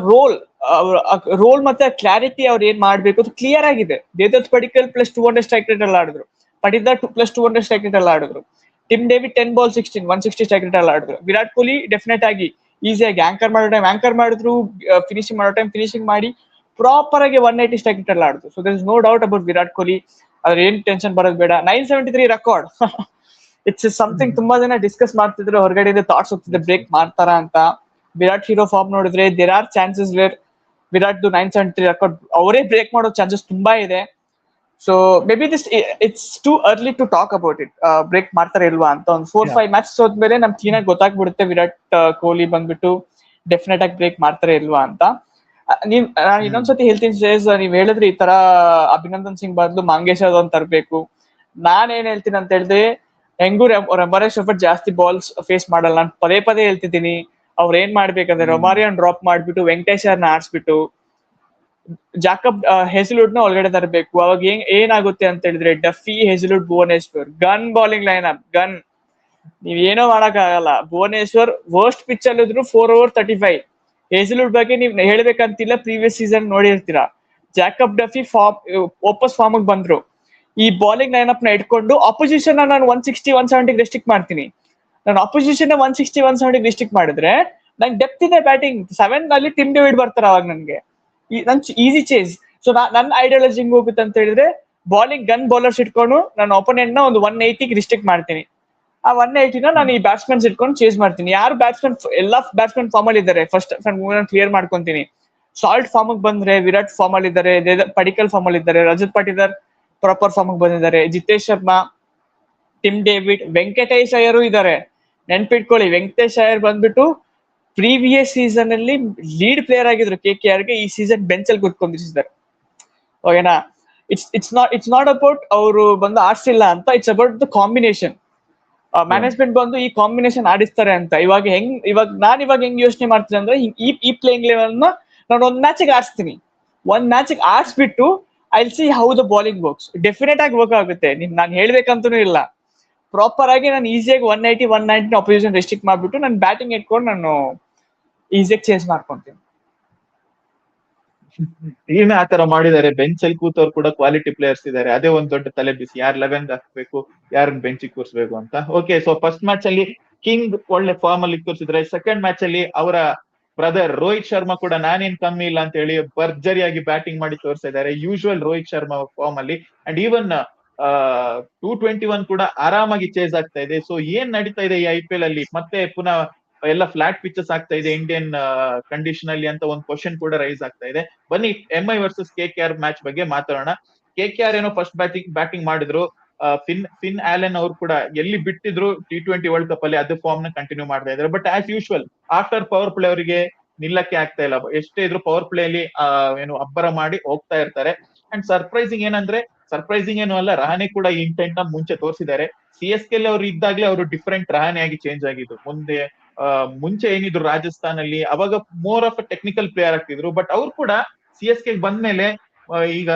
ರೋಲ್ ಮತ್ತೆ ಕ್ಲಾರಿಟಿ ಅವ್ರು ಏನ್ ಮಾಡ್ಬೇಕು ಅದು ಕ್ಲಿಯರ್ ಆಗಿದೆ. Devdutt Padikkal plus 200 strike rate ಅಲ್ಲಿ ಆಡಿದ್ರು, ಪಟಿದಾರ್ ಪ್ಲಸ್ 200 ಸ್ಟ್ರೈಕ್ ರೇಟ್ ಅಲ್ಲಿ ಆಡಿದ್ರು, Tim David 10 ball 16 160 strike rate ಅಲ್ಲಿ ಆಡಿದ್ರು. ವಿರಾಟ್ ಕೊಹ್ಲಿ ಡೆಫಿನೆಟ್ ಆಗಿ ಈಸಿಯಾಗಿ ಆಂಕರ್ ಮಾಡಿದ್ರು, ಫಿನಿಶಿಂಗ್ ಮಾಡೋ ಟೈಮ್ ಫಿನಿಶಿಂಗ್ ಮಾಡಿ ಪ್ರಾಪರ್ ಆಗಿ 180 ಸ್ಟ್ರೈಕ್ ರೇಟ್ ಅಲ್ಲಿ ಆಡಿದ್ರು. So there is no doubt about Virat Kohli. ಅದ್ರ ಏನ್ ಟೆನ್ಷನ್ ಬರೋದು ಬೇಡ. 973 ರೆಕಾರ್ಡ್ ಇಟ್ಸ್ ಸಮಥಿಂಗ್. ತುಂಬಾ ಜನ ಡಿಸ್ಕಸ್ ಮಾಡ್ತಿದ್ರು, ಹೊರಗಡೆ ಥಾಟ್ಸ್ ಹೋಗ್ತಿದ್ರೆ ಬ್ರೇಕ್ ಮಾಡ್ತಾರ ಅಂತ. ವಿರಾಟ್ ಹೀರೋ ಫಾರ್ಮ್ ನೋಡಿದ್ರೆ there are chances where Virat 973 record ಅವರೇ ಬ್ರೇಕ್ ಮಾಡೋ ಚಾನ್ಸಸ್ ತುಂಬಾ ಇದೆ. So may be it's too early to talk about it, break ಮಾಡ್ತಾರೆ ಇಲ್ವಾ ಅಂತ. ಒಂದು 4-5 ಮ್ಯಾಚ್ ಹೋದ್ಮೇಲೆ ನಮ್ ಕ್ಲೀನ್ ಆಗಿ ಗೊತ್ತಾಗ್ಬಿಡುತ್ತೆ ವಿರಾಟ್ ಕೊಹ್ಲಿ ಬಂದ್ಬಿಟ್ಟು ಡೆಫಿನೆಟ್ ಆಗಿ ಬ್ರೇಕ್ ಮಾಡ್ತಾರೆ ಇಲ್ವಾ ಅಂತ. ನಾನು ಇನ್ನೊಂದ್ಸತಿ ಹೇಳ್ತೀನಿ ಶ್ರೇಯಸ್, ನೀವ್ ಹೇಳಿದ್ರೆ ಈ ತರ ಅಭಿನಂದನ್ ಸಿಂಗ್ ಬದಲು ಮಂಗೇಶ್ ಯಾದವ್ ಅಂತ ತರಬೇಕು. ನಾನ್ ಏನ್ ಹೇಳ್ತೀನಿ ಅಂತ ಹೇಳಿದ್ರೆ, ಹೆಂಗೂ ರೊಮಾರಿಯೋ ಜಾಸ್ತಿ ಬಾಲ್ಸ್ ಫೇಸ್ ಮಾಡಲ್ಲ. ನಾನು ಪದೇ ಪದೇ ಹೇಳ್ತಿದ್ದೀನಿ, ಅವ್ರ ಏನ್ ಮಾಡ್ಬೇಕಂದ್ರೆ ರೊಮಾರಿಯೋ ಡ್ರಾಪ್ ಮಾಡ್ಬಿಟ್ಟು ವೆಂಕಟೇಶ್ವರ್ನ ಆಡ್ಸ್ಬಿಟ್ಟು ಜಾಕಬ್ ಹೆಸಲ್ವುಡ್ ನ ಒಳಗಡೆ ತರಬೇಕು. ಅವಾಗ ಏನಾಗುತ್ತೆ ಅಂತ ಹೇಳಿದ್ರೆ Duffy, Hazlewood, Bhuvneshwar gun bowling line up gun. ನೀವ್ ಏನೋ ಮಾಡಕ್ ಆಗಲ್ಲ. ಭುವನೇಶ್ವರ್ ವರ್ಸ್ಟ್ ಪಿಚ್ ಅಲ್ಲಿದ್ರು 4 over 35. ಹೆಸಲ್ವುಡ್ ಬಗ್ಗೆ ನೀವ್ ಹೇಳ್ಬೇಕಂತಿಲ್ಲ, ಪ್ರೀವಿಯಸ್ ಸೀಸನ್ ನೋಡಿರ್ತೀರಾ. ಜಾಕಬ್ ಡಫಿ ವಾಪಸ್ ಫಾರ್ಮ್ ಬಂದ್ರು. ಈ ಬೌಲಿಂಗ್ ಲೈನ್ ಅಪ್ ನ ಇಟ್ಕೊಂಡು ಅಪೋಸಿಷನ್ ನಾನು 160 170 ರೆಸ್ಟ್ರಿಕ್ಟ್ ಮಾಡ್ತೀನಿ. ನಾನು ಅಪೋಸಿಷನ್ 160 170 ರೆಸ್ಟ್ರಿಕ್ಟ್ ಮಾಡಿದ್ರೆ ನಂಗೆ ಡೆಪ್ತ್ ಇದೆ ಬ್ಯಾಟಿಂಗ್. 7 ನಲ್ಲಿ ಟಿಮ್ ಡೇವಿಡ್ ಬರ್ತಾರೆ ಅವಾಗ ನನ್ಗೆ ನನ್ ಈಸಿ ಚೇಸ್. ಸೊ ನನ್ನ ಐಡಿಯಾಲಜಿ ಹಿಂಗ್ ಹೋಗುತ್ತೆ ಅಂತ ಹೇಳಿದ್ರೆ, ಬಾಲಿಂಗ್ ಗನ್ ಬೌಲರ್ಸ್ ಇಟ್ಕೊಂಡು ನನ್ನ ಒಪೋನೆಂಟ್ ನ ಒಂದು 180 ರಿಸ್ಟ್ರಿಕ್ಟ್ ಮಾಡ್ತೀನಿ. ಆ 180ನ ನಾನು ಈ ಬ್ಯಾಟ್ಸ್ಮನ್ಸ್ ಇಟ್ಕೊಂಡು ಚೇಸ್ ಮಾಡ್ತೀನಿ. ಯಾರು ಬ್ಯಾಟ್ಸ್ಮನ್ ಎಲ್ಲಾ ಬ್ಯಾಟ್ಸ್ಮನ್ ಫಾರ್ಮ್ ಅಲ್ಲಿ ಇದ್ದಾರೆ ಫಸ್ಟ್ ಕ್ಲಿಯರ್ ಮಾಡ್ಕೊಂತೀನಿ. ಸಾಲ್ಟ್ ಫಾರ್ಮ್ ಬಂದ್ರೆ ವಿರಾಟ್ ಫಾರ್ಮ್ ಅಲ್ಲಿ ಇದ್ದಾರೆ, ಪಡಿಕಲ್ ಫಾರ್ಮ್ ಅಲ್ಲಿ ಇದ್ದಾರೆ, ರಜತ್ ಪಾಟಿದಾರ್ ಪ್ರಾಪರ್ ಫಾರ್ಮ್ ಬಂದಿದ್ದಾರೆ, ಜಿತೇಶ್ ಶರ್ಮಾ, ಟಿಮ್ ಡೇವಿಡ್, ವೆಂಕಟೇಶ್ ಅಯ್ಯರು ಇದ್ದಾರೆ. ನೆನ್ಪಿಟ್ಕೊಳ್ಳಿ, ವೆಂಕಟೇಶ್ ಅಯ್ಯರ್ ಬಂದ್ಬಿಟ್ಟು ಪ್ರೀವಿಯಸ್ ಸೀಸನ್ ಅಲ್ಲಿ ಲೀಡ್ ಪ್ಲೇಯರ್ ಆಗಿದ್ರು KKR ಗೆ. ಈ ಸೀಸನ್ ಬೆಂಚ್ ಅಲ್ಲಿ ಕೂತ್ಕೊಂಡಿದ್ದಾರೆ. ಓಕೆನಾ? ಇಟ್ಸ್ ನಾಟ್ ಅಬೌಟ್ ಅವರು ಬಂದು ಆಡ್ಸಿಲ್ಲ ಅಂತ, it's about the combination. Management ಬಂದು ಈ ಕಾಂಬಿನೇಷನ್ ಆಡಿಸ್ತಾರೆ ಅಂತ. ಇವಾಗ ನಾನು ಹೆಂಗ್ ಯೋಚನೆ ಮಾಡ್ತೀನಿ ಅಂದ್ರೆ, ಈ ಪ್ಲೇಯಿಂಗ್ ಲೆವೆಲ್ ನ ನಾನು ಒಂದ್ ಮ್ಯಾಚಿಗೆ ಆಡಿಸ್ತೀನಿ. ಒಂದ್ ಮ್ಯಾಚಿಗೆ ಆಡಿಸ್ಬಿಟ್ಟು I see how the bowling works. Definite ಆಗಿ ವರ್ಕ್ ಆಗುತ್ತೆ. ನಾನು ಹೇಳ್ಬೇಕಂತನೂ ಇಲ್ಲ. ಪ್ರಾಪರ್ ಆಗಿ ನಾನು ಈಸಿಯಾಗಿ 190 ಅಪೋಸಿಷನ್ ರೆಸ್ಟ್ರಿಕ್ಟ್ ಮಾಡ್ಬಿಟ್ಟು ನಾನು ಬ್ಯಾಟಿಂಗ್ ಇಟ್ಕೊಂಡು ನಾನು ಈಸಿಯಾಗಿ ಚೇಂಜ್ ಮಾಡ್ಕೊಂತೀನಿ. ಟೀಮ್ ಆತರ ಮಾಡಿದ್ದಾರೆ. ಬೆಂಚ್ ಅಲ್ಲಿ ಕೂತವ್ರು ಕೂಡ ಕ್ವಾಲಿಟಿ ಪ್ಲೇಯರ್ಸ್ ಇದ್ದಾರೆ. ಅದೇ ಒಂದ್ ದೊಡ್ಡ ತಲೆ ಬಿಸಿ, ಯಾರ್ 11 ಹಾಕ್ಬೇಕು, ಯಾರನ್ನ ಬೆಂಚಿಗೆ ಕೂರಿಸಬೇಕು ಅಂತ. ಓಕೆ, ಸೊ ಫಸ್ಟ್ ಮ್ಯಾಚ್ ಅಲ್ಲಿ ಕಿಂಗ್ ಒಳ್ಳೆ ಫಾರ್ಮ್ ಅಲ್ಲಿ ಕೂರಿಸಿದ್ರೆ, ಸೆಕೆಂಡ್ ಮ್ಯಾಚ್ ಅಲ್ಲಿ ಅವರ ಬ್ರದರ್ ರೋಹಿತ್ ಶರ್ಮಾ ಕೂಡ ನಾನೇನ್ ಕಮ್ಮಿ ಇಲ್ಲ ಅಂತ ಹೇಳಿ ಭರ್ಜರಿಯಾಗಿ ಬ್ಯಾಟಿಂಗ್ ಮಾಡಿ ತೋರಿಸಿದ್ದಾರೆ. ಯೂಶುವಲ್ ರೋಹಿತ್ ಶರ್ಮಾ ಫಾರ್ಮ್ ಅಲ್ಲಿ. ಅಂಡ್ ಈವನ್ 221 ಕೂಡ ಆರಾಮಾಗಿ ಚೇಸ್ ಆಗ್ತಾ ಇದೆ. ಸೊ ಏನ್ ನಡೀತಾ ಇದೆ ಈ IPL ಅಲ್ಲಿ? ಮತ್ತೆ ಪುನಃ ಎಲ್ಲ ಫ್ಲಾಟ್ ಪಿಚಸ್ ಆಗ್ತಾ ಇದೆ ಇಂಡಿಯನ್ ಕಂಡೀಷನ್ ಅಲ್ಲಿ ಅಂತ ಒಂದು ಕ್ವಶನ್ ಕೂಡ ರೈಸ್ ಆಗ್ತಾ ಇದೆ. ಬನ್ನಿ MI ವರ್ಸಸ್ KKR ಮ್ಯಾಚ್ ಬಗ್ಗೆ ಮಾತಾಡೋಣ. KKR ಏನೋ ಫಸ್ಟ್ ಬ್ಯಾಟಿಂಗ್ ಮಾಡಿದ್ರು. ಫಿನ್ ಆಲೆನ್ ಅವ್ರು ಕೂಡ ಎಲ್ಲಿ ಬಿಟ್ಟಿದ್ರು T20 ವರ್ಲ್ಡ್ ಕಪ್ ಅಲ್ಲಿ ಅದೇ ಫಾರ್ಮ್ ನ ಕಂಟಿನ್ಯೂ ಮಾಡ್ತಾ ಇದ್ದಾರೆ. But as usual after power play ಅವರಿಗೆ ನಿಲ್ಲಕ್ಕೆ ಆಗ್ತಾ ಇಲ್ಲ. ಎಷ್ಟೇ ಇದ್ರು ಪವರ್ ಪ್ಲೇ ಅಲ್ಲಿ ಏನು ಅಬ್ಬರ ಮಾಡಿ ಹೋಗ್ತಾ ಇರ್ತಾರೆ. ಅಂಡ್ ಸರ್ಪ್ರೈಸಿಂಗ್ ಏನು ಅಲ್ಲ, ರಹಾನೆ ಕೂಡ ಈ ಇಂಟೆಂಟ್ ನ ಮುಂಚೆ ತೋರಿಸಿದ್ದಾರೆ. CSK ಅವ್ರು ಇದ್ದಾಗ್ಲೇ ಅವರು ಡಿಫರೆಂಟ್ ರಹಾನೆ ಆಗಿ ಚೇಂಜ್ ಆಗಿದ್ದು. ಮುಂಚೆ ಏನಿದ್ರು ರಾಜಸ್ಥಾನ್ ಅಲ್ಲಿ, ಅವಾಗ more of a technical player ಆಗ್ತಿದ್ರು. ಬಟ್ ಅವ್ರು ಕೂಡ CSK ಬಂದ್ಮೇಲೆ ಈಗ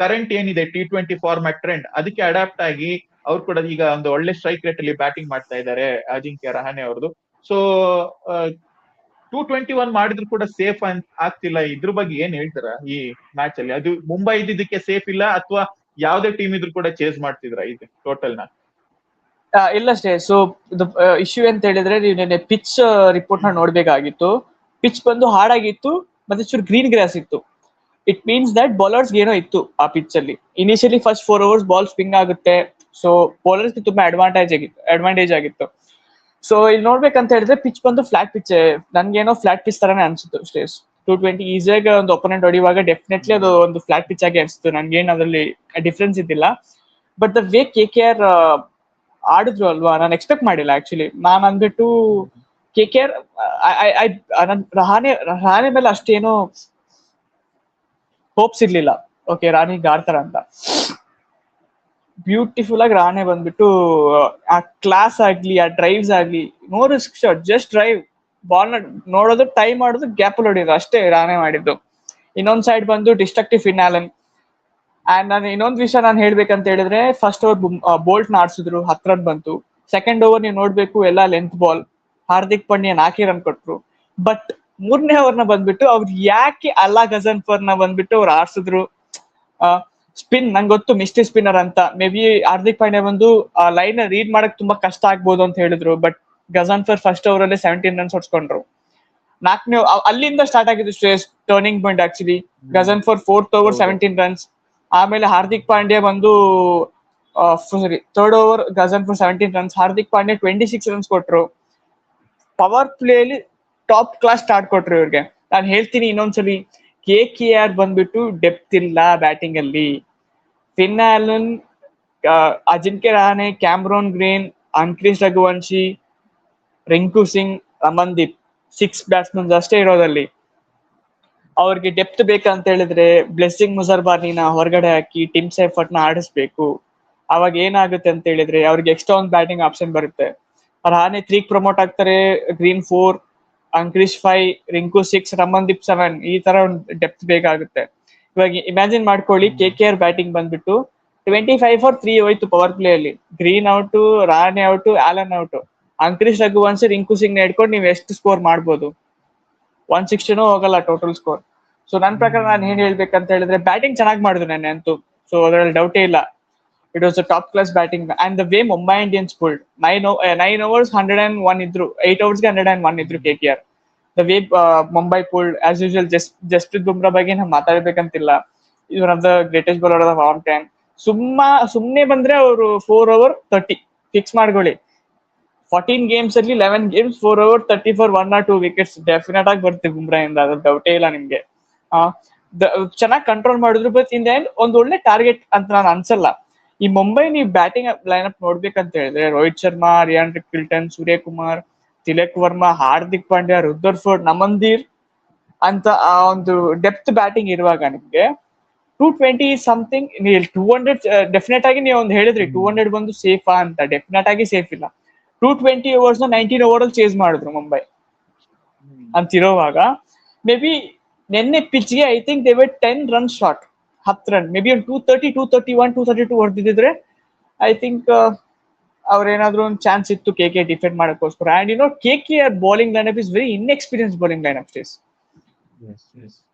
ಕರೆಂಟ್ ಏನಿದೆ T20 ಫಾರ್ಮ್ಯಾಟ್ ಟ್ರೆಂಡ್, ಅದಕ್ಕೆ ಅಡಾಪ್ಟ್ ಆಗಿ ಅವ್ರು ಕೂಡ ಈಗ ಒಂದು ಒಳ್ಳೆ ಸ್ಟ್ರೈಕ್ ರೇಟ್ ಅಲ್ಲಿ ಬ್ಯಾಟಿಂಗ್ ಮಾಡ್ತಾ ಇದ್ದಾರೆ ಅಜಿಂಕ್ಯ ರಹಾನೆ ಅವ್ರದ್ದು. ಸೊ 221 ಮಾಡಿದ್ರು ಕೂಡ ಸೇಫ್ ಆಗ್ತಿಲ್ಲ. ಇದ್ರ ಬಗ್ಗೆ ಏನ್ ಹೇಳ್ತಾರ ಈ ಮ್ಯಾಚ್ ಅಲ್ಲಿ? ಅದು ಮುಂಬೈ ಇದ್ದಿದ್ದಕ್ಕೆ ಸೇಫ್ ಇಲ್ಲ, ಅಥವಾ ಯಾವ್ದೇ ಟೀಮ್ ಇದ್ರು ಕೂಡ ಚೇಸ್ ಮಾಡ್ತಿದ್ರ ಇದು ಟೋಟಲ್ ನ? ಇಲ್ಲ ಅಷ್ಟೇ. ಸೊ ಇಶ್ಯೂ ಅಂತ ಹೇಳಿದ್ರೆ, ನೀವು ನೆನ್ನೆ ಪಿಚ್ ರಿಪೋರ್ಟ್ ನ ನೋಡ್ಬೇಕಾಗಿತ್ತು. ಪಿಚ್ ಬಂದು ಹಾಡಾಗಿತ್ತು, ಮತ್ತೆ ಚೂರು ಗ್ರೀನ್ ಗ್ರಾಸ್ ಇತ್ತು. ಇಟ್ ಮೀನ್ಸ್ ದಟ್ ಬೌಲರ್ಸ್ ಏನೋ ಇತ್ತು ಆ ಪಿಚ್ ಅಲ್ಲಿ. ಇನಿಷಿಯಲಿ ಫಸ್ಟ್ 4 overs ಬಾಲ್ ಸ್ಪಿಂಗ್ ಆಗುತ್ತೆ. ಸೊ ಬೌಲರ್ಸ್ ತುಂಬಾ ಅಡ್ವಾಂಟೇಜ್ ಆಗಿತ್ತು. ಸೊ ಇಲ್ಲಿ ನೋಡ್ಬೇಕಂತ ಹೇಳಿದ್ರೆ, ಪಿಚ್ ಬಂದು ಫ್ಲಾಟ್ ಪಿಚ್. ನನ್ಗೇನೋ ಫ್ಲಾಟ್ ಪಿಚ್ ತರಾನೇ ಅನ್ಸುತ್ತೆ ಸ್ಟೇಸ್. 220 ಈಸಿಯಾಗಿ ಒಂದು ಒಪೋನೆಂಟ್ ಹೊಡಿಯುವಾಗ ಡೆಫಿನೆಟ್ಲಿ ಅದು ಒಂದು ಫ್ಲಾಟ್ ಪಿಚ್ ಆಗಿ ಅನ್ಸುತ್ತೆ. ನನ್ಗೇನು ಅದರಲ್ಲಿ ಡಿಫ್ರೆನ್ಸ್ ಇದ್ದಿಲ್ಲ. ಬಟ್ ದ ವೇ KKR ಆಡಿದ್ರು ಅಲ್ವಾ, ನಾನು ಎಕ್ಸ್ಪೆಕ್ಟ್ ಮಾಡಿಲ್ಲ ಆಕ್ಚುಲಿ. ನಾನು ಅಂದ್ಬಿಟ್ಟು KKR ರಹಾನೆ ಮೇಲೆ ಅಷ್ಟೇನು ಹೋಪ್ಸ್ ಇರ್ಲಿಲ್ಲ. ಓಕೆ, ರಾಣಿಗೆ ಆಡ್ತಾರ ಅಂತ. ಬ್ಯೂಟಿಫುಲ್ ಆಗಿ ರಹಾನೆ ಬಂದ್ಬಿಟ್ಟು ಆ ಕ್ಲಾಸ್ ಆಗ್ಲಿ, ಆ ಡ್ರೈವ್ಸ್ ಆಗ್ಲಿ, no risk shot, just drive, ball ನ ನೋಡೋದು, ಟೈಮ್ ಮಾಡೋದು, ಗ್ಯಾಪ್ ಅಲ್ಲಿ ಹೊಡಿಯೋದು, ಅಷ್ಟೇ ರಹಾನೆ ಮಾಡಿದ್ದು. ಇನ್ನೊಂದ್ ಸೈಡ್ ಬಂದು ಡಿಸ್ಟ್ರಕ್ಟಿವ್ ಫಿನ್ ಆಲನ್. ಅಂಡ್ ನಾನು ಇನ್ನೊಂದು ವಿಷಯ ನಾನು ಹೇಳ್ಬೇಕಂತ ಹೇಳಿದ್ರೆ, ಫಸ್ಟ್ ಓವರ್ ಬೋಲ್ಟ್ ನ ಆಡ್ಸಿದ್ರು, 10 ರನ್ ಬಂತು. ಸೆಕೆಂಡ್ ಓವರ್ ನೀವು ನೋಡ್ಬೇಕು, ಎಲ್ಲ length ball. Hardik Pandya 4 run ಕೊಟ್ರು. ಬಟ್ 3ನೇ ಓವರ್ ನ ಬಂದ್ಬಿಟ್ಟು ಅವ್ರು ಯಾಕೆ ಅಲ್ಲಾ ಗಜನ್ಫರ್ ನ ಬಂದ್ಬಿಟ್ಟು ಅವ್ರು ಆಡ್ಸಿದ್ರು? ಸ್ಪಿನ್, ನಂಗೆ ಗೊತ್ತು ಮಿಸ್ಟಿ ಸ್ಪಿನ್ನರ್ ಅಂತ. ಮೇ ಬಿ ಹಾರ್ದಿಕ್ ಪಾಂಡ್ಯ ಬಂದು ಆ ಲೈನ್ ರೀಡ್ ಮಾಡಕ್ ತುಂಬಾ ಕಷ್ಟ ಆಗ್ಬೋದು ಅಂತ ಹೇಳಿದ್ರು. ಬಟ್ ಗಜನ್ಫರ್ ಫಸ್ಟ್ ಓವರ್ ಅಲ್ಲಿ 17 ರನ್ಸ್ ಹೊಡ್ಸ್ಕೊಂಡ್ರು. 4ನೇ ಅಲ್ಲಿಂದ ಸ್ಟಾರ್ಟ್ ಆಗಿದ್ದು turning point actually. Ghazanfar 4th over 17 runs. ಆಮೇಲೆ ಹಾರ್ದಿಕ್ ಪಾಂಡ್ಯ ಬಂದು third over Ghazanfar 17 runs, Hardik Pandya 26 runs ಕೊಟ್ರು. ಪವರ್ ಪ್ಲೇ ಅಲ್ಲಿ ಟಾಪ್ ಕ್ಲಾಸ್ ಸ್ಟಾರ್ಟ್ ಕೊಟ್ರು ಇವ್ರಿಗೆ. ನಾನು ಹೇಳ್ತೀನಿ ಇನ್ನೊಂದ್ಸಲಿ, KKR ಬಂದ್ಬಿಟ್ಟು ಡೆಪ್ತ್ ಇಲ್ಲ ಬ್ಯಾಟಿಂಗ್ ಅಲ್ಲಿ. Finn Allen, Ajinkya Rahane, Cameron Green, Angkrish Raghuvanshi, Rinku Singh, Amandeep, 6 batsmen ಅಷ್ಟೇ ಇರೋದಲ್ಲಿ. ಅವ್ರಿಗೆ ಡೆಪ್ತ್ ಬೇಕಂತ ಹೇಳಿದ್ರೆ ಬ್ಲೆಸ್ಸಿಂಗ್ ಮುಜರ್ಬಾನಿನ ಹೊರಗಡೆ ಹಾಕಿ ಟಿಮ್ ಸೈಫರ್ಟ್ ನ ಆಡಿಸ್ಬೇಕು. ಅವಾಗ ಏನಾಗುತ್ತೆ ಅಂತ ಹೇಳಿದ್ರೆ ಅವ್ರಿಗೆ ಎಕ್ಸ್ಟ್ರಾ ಒಂದು ಬ್ಯಾಟಿಂಗ್ ಆಪ್ಷನ್ ಬರುತ್ತೆ. ರಹಾನೆ 3 ಪ್ರಮೋಟ್ ಆಗ್ತಾರೆ, ಗ್ರೀನ್ 4, ಅಂಕ್ರಿಶ್ 5, ರಿಂಕು 6, ರಮನ್ದೀಪ್ 7. ಈ ತರ ಒಂದು ಡೆಪ್ತ್ ಬೇಕಾಗುತ್ತೆ. ಇವಾಗ ಇಮ್ಯಾಜಿನ್ ಮಾಡ್ಕೊಳ್ಳಿ, KKR ಬ್ಯಾಟಿಂಗ್ ಬಂದ್ಬಿಟ್ಟು 25 for 3 ಹೋಯ್ತು ಪವರ್ ಪ್ಲೇ ಅಲ್ಲಿ. Green out, Rahane out, Allen out, Angkrish Raghuvanshi, Rinku Singh ನ ಹಿಡ್ಕೊಂಡು ನೀವು ಎಷ್ಟು ಸ್ಕೋರ್ ಮಾಡ್ಬೋದು? 160 ಹೋಗಲ್ಲ ಟೋಟಲ್ ಸ್ಕೋರ್. ಸೊ ನನ್ನ ಪ್ರಕಾರ ನಾನು ಏನ್ ಹೇಳ್ಬೇಕಂತ ಹೇಳಿದ್ರೆ, ಬ್ಯಾಟಿಂಗ್ ಚೆನ್ನಾಗಿ ಮಾಡಿದ್ರು ನೆನ್ನೆ ಅಂತೂ. ಸೊ ಅದರಲ್ಲಿ ಡೌಟೇ ಇಲ್ಲ. It was a top class batting. And the way Mumbai Indians pulled 9 overs 101 ಇದ್ರು, 8 overs ಗೆ 101 ಇದ್ರು KKR. The way Mumbai pulled as usual. Jasprit Bumrah ಬಗ್ಗೆ ನಾವು ಮಾತಾಡ್ಬೇಕಂತಿಲ್ಲ. Is one of the greatest bowler of all time. ಸುಮ್ನೆ ಬಂದ್ರೆ ಅವರು 4 over 30 ಫಿಕ್ಸ್ ಮಾಡ್ಕೊಳ್ಳಿ. 14 ಗೇಮ್ಸ್ ಅಲ್ಲಿ 11 games 4 over 30 for 1 or 2 wickets definite ಆಗಿ ಬರ್ತೀವಿ ಬುಮ್ರಾ ಇಂದ, ಅದ್ರ ಡೌಟೇ ಇಲ್ಲ ನಿಮ್ಗೆ. ಚೆನ್ನಾಗಿ ಕಂಟ್ರೋಲ್ ಮಾಡಿದ್ರು. ಬಟ್ ಇನ್ ದ ಎಂಡ್ ಒಂದ್ ಒಳ್ಳೆ ಟಾರ್ಗೆಟ್ ಅಂತ ನಾನು ಅನ್ಸಲ್ಲ. ಈ ಮುಂಬೈ ನೀವು ಬ್ಯಾಟಿಂಗ್ ಲೈನ್ ಅಪ್ ನೋಡ್ಬೇಕಂತ ಹೇಳಿದ್ರೆ ರೋಹಿತ್ ಶರ್ಮಾ, ರಿಯಾನ್ ಕಿಲ್ಟನ್, ಸೂರ್ಯಕುಮಾರ್, ತಿಲಕ್ ವರ್ಮಾ, ಹಾರ್ದಿಕ್ ಪಾಂಡ್ಯ, ರುದರ್ಫೋರ್ಡ್, ನಮಂದೀರ್ ಅಂತ ಆ ಒಂದು ಡೆಪ್ತ್ ಬ್ಯಾಟಿಂಗ್ ಇರುವಾಗ ನಿಮ್ಗೆ 220 ಸಮಥಿಂಗ್, 200 ಡೆಫಿನೆಟ್ ಆಗಿ ನೀವು ಒಂದು ಹೇಳಿದ್ರಿ 200 ಬಂದು ಸೇಫಾ ಅಂತ. ಡೆಫಿನೆಟ್ ಆಗಿ ಸೇಫ್ ಇಲ್ಲ. 220 ಓವರ್ಸ್ ನ 19 ಓವರ್ ಅಲ್ಲಿ ಚೇಸ್ ಮಾಡಿದ್ರು ಮುಂಬೈ ಅಂತಿರೋವಾಗ, ಮೇ ಬಿ ನಿನ್ನೆ ಪಿಚ್ಗೆ I think they were 10 run short, 10 run, may be ಒಂದು 230, 231, 232 ಹೊಡೆದಿದ್ರೆ ಐ ಥಿಂಕ್ ಅವ್ರೇನಾದ್ರೂ ಒಂದು ಚಾನ್ಸ್ ಇತ್ತು ಕೆ ಡಿಫೆಂಡ್ ಮಾಡಕ್ಕೋಸ್ಕರ. ಅಂಡ್ ಕೆ bowling lineup is very inexperience bowling lineup.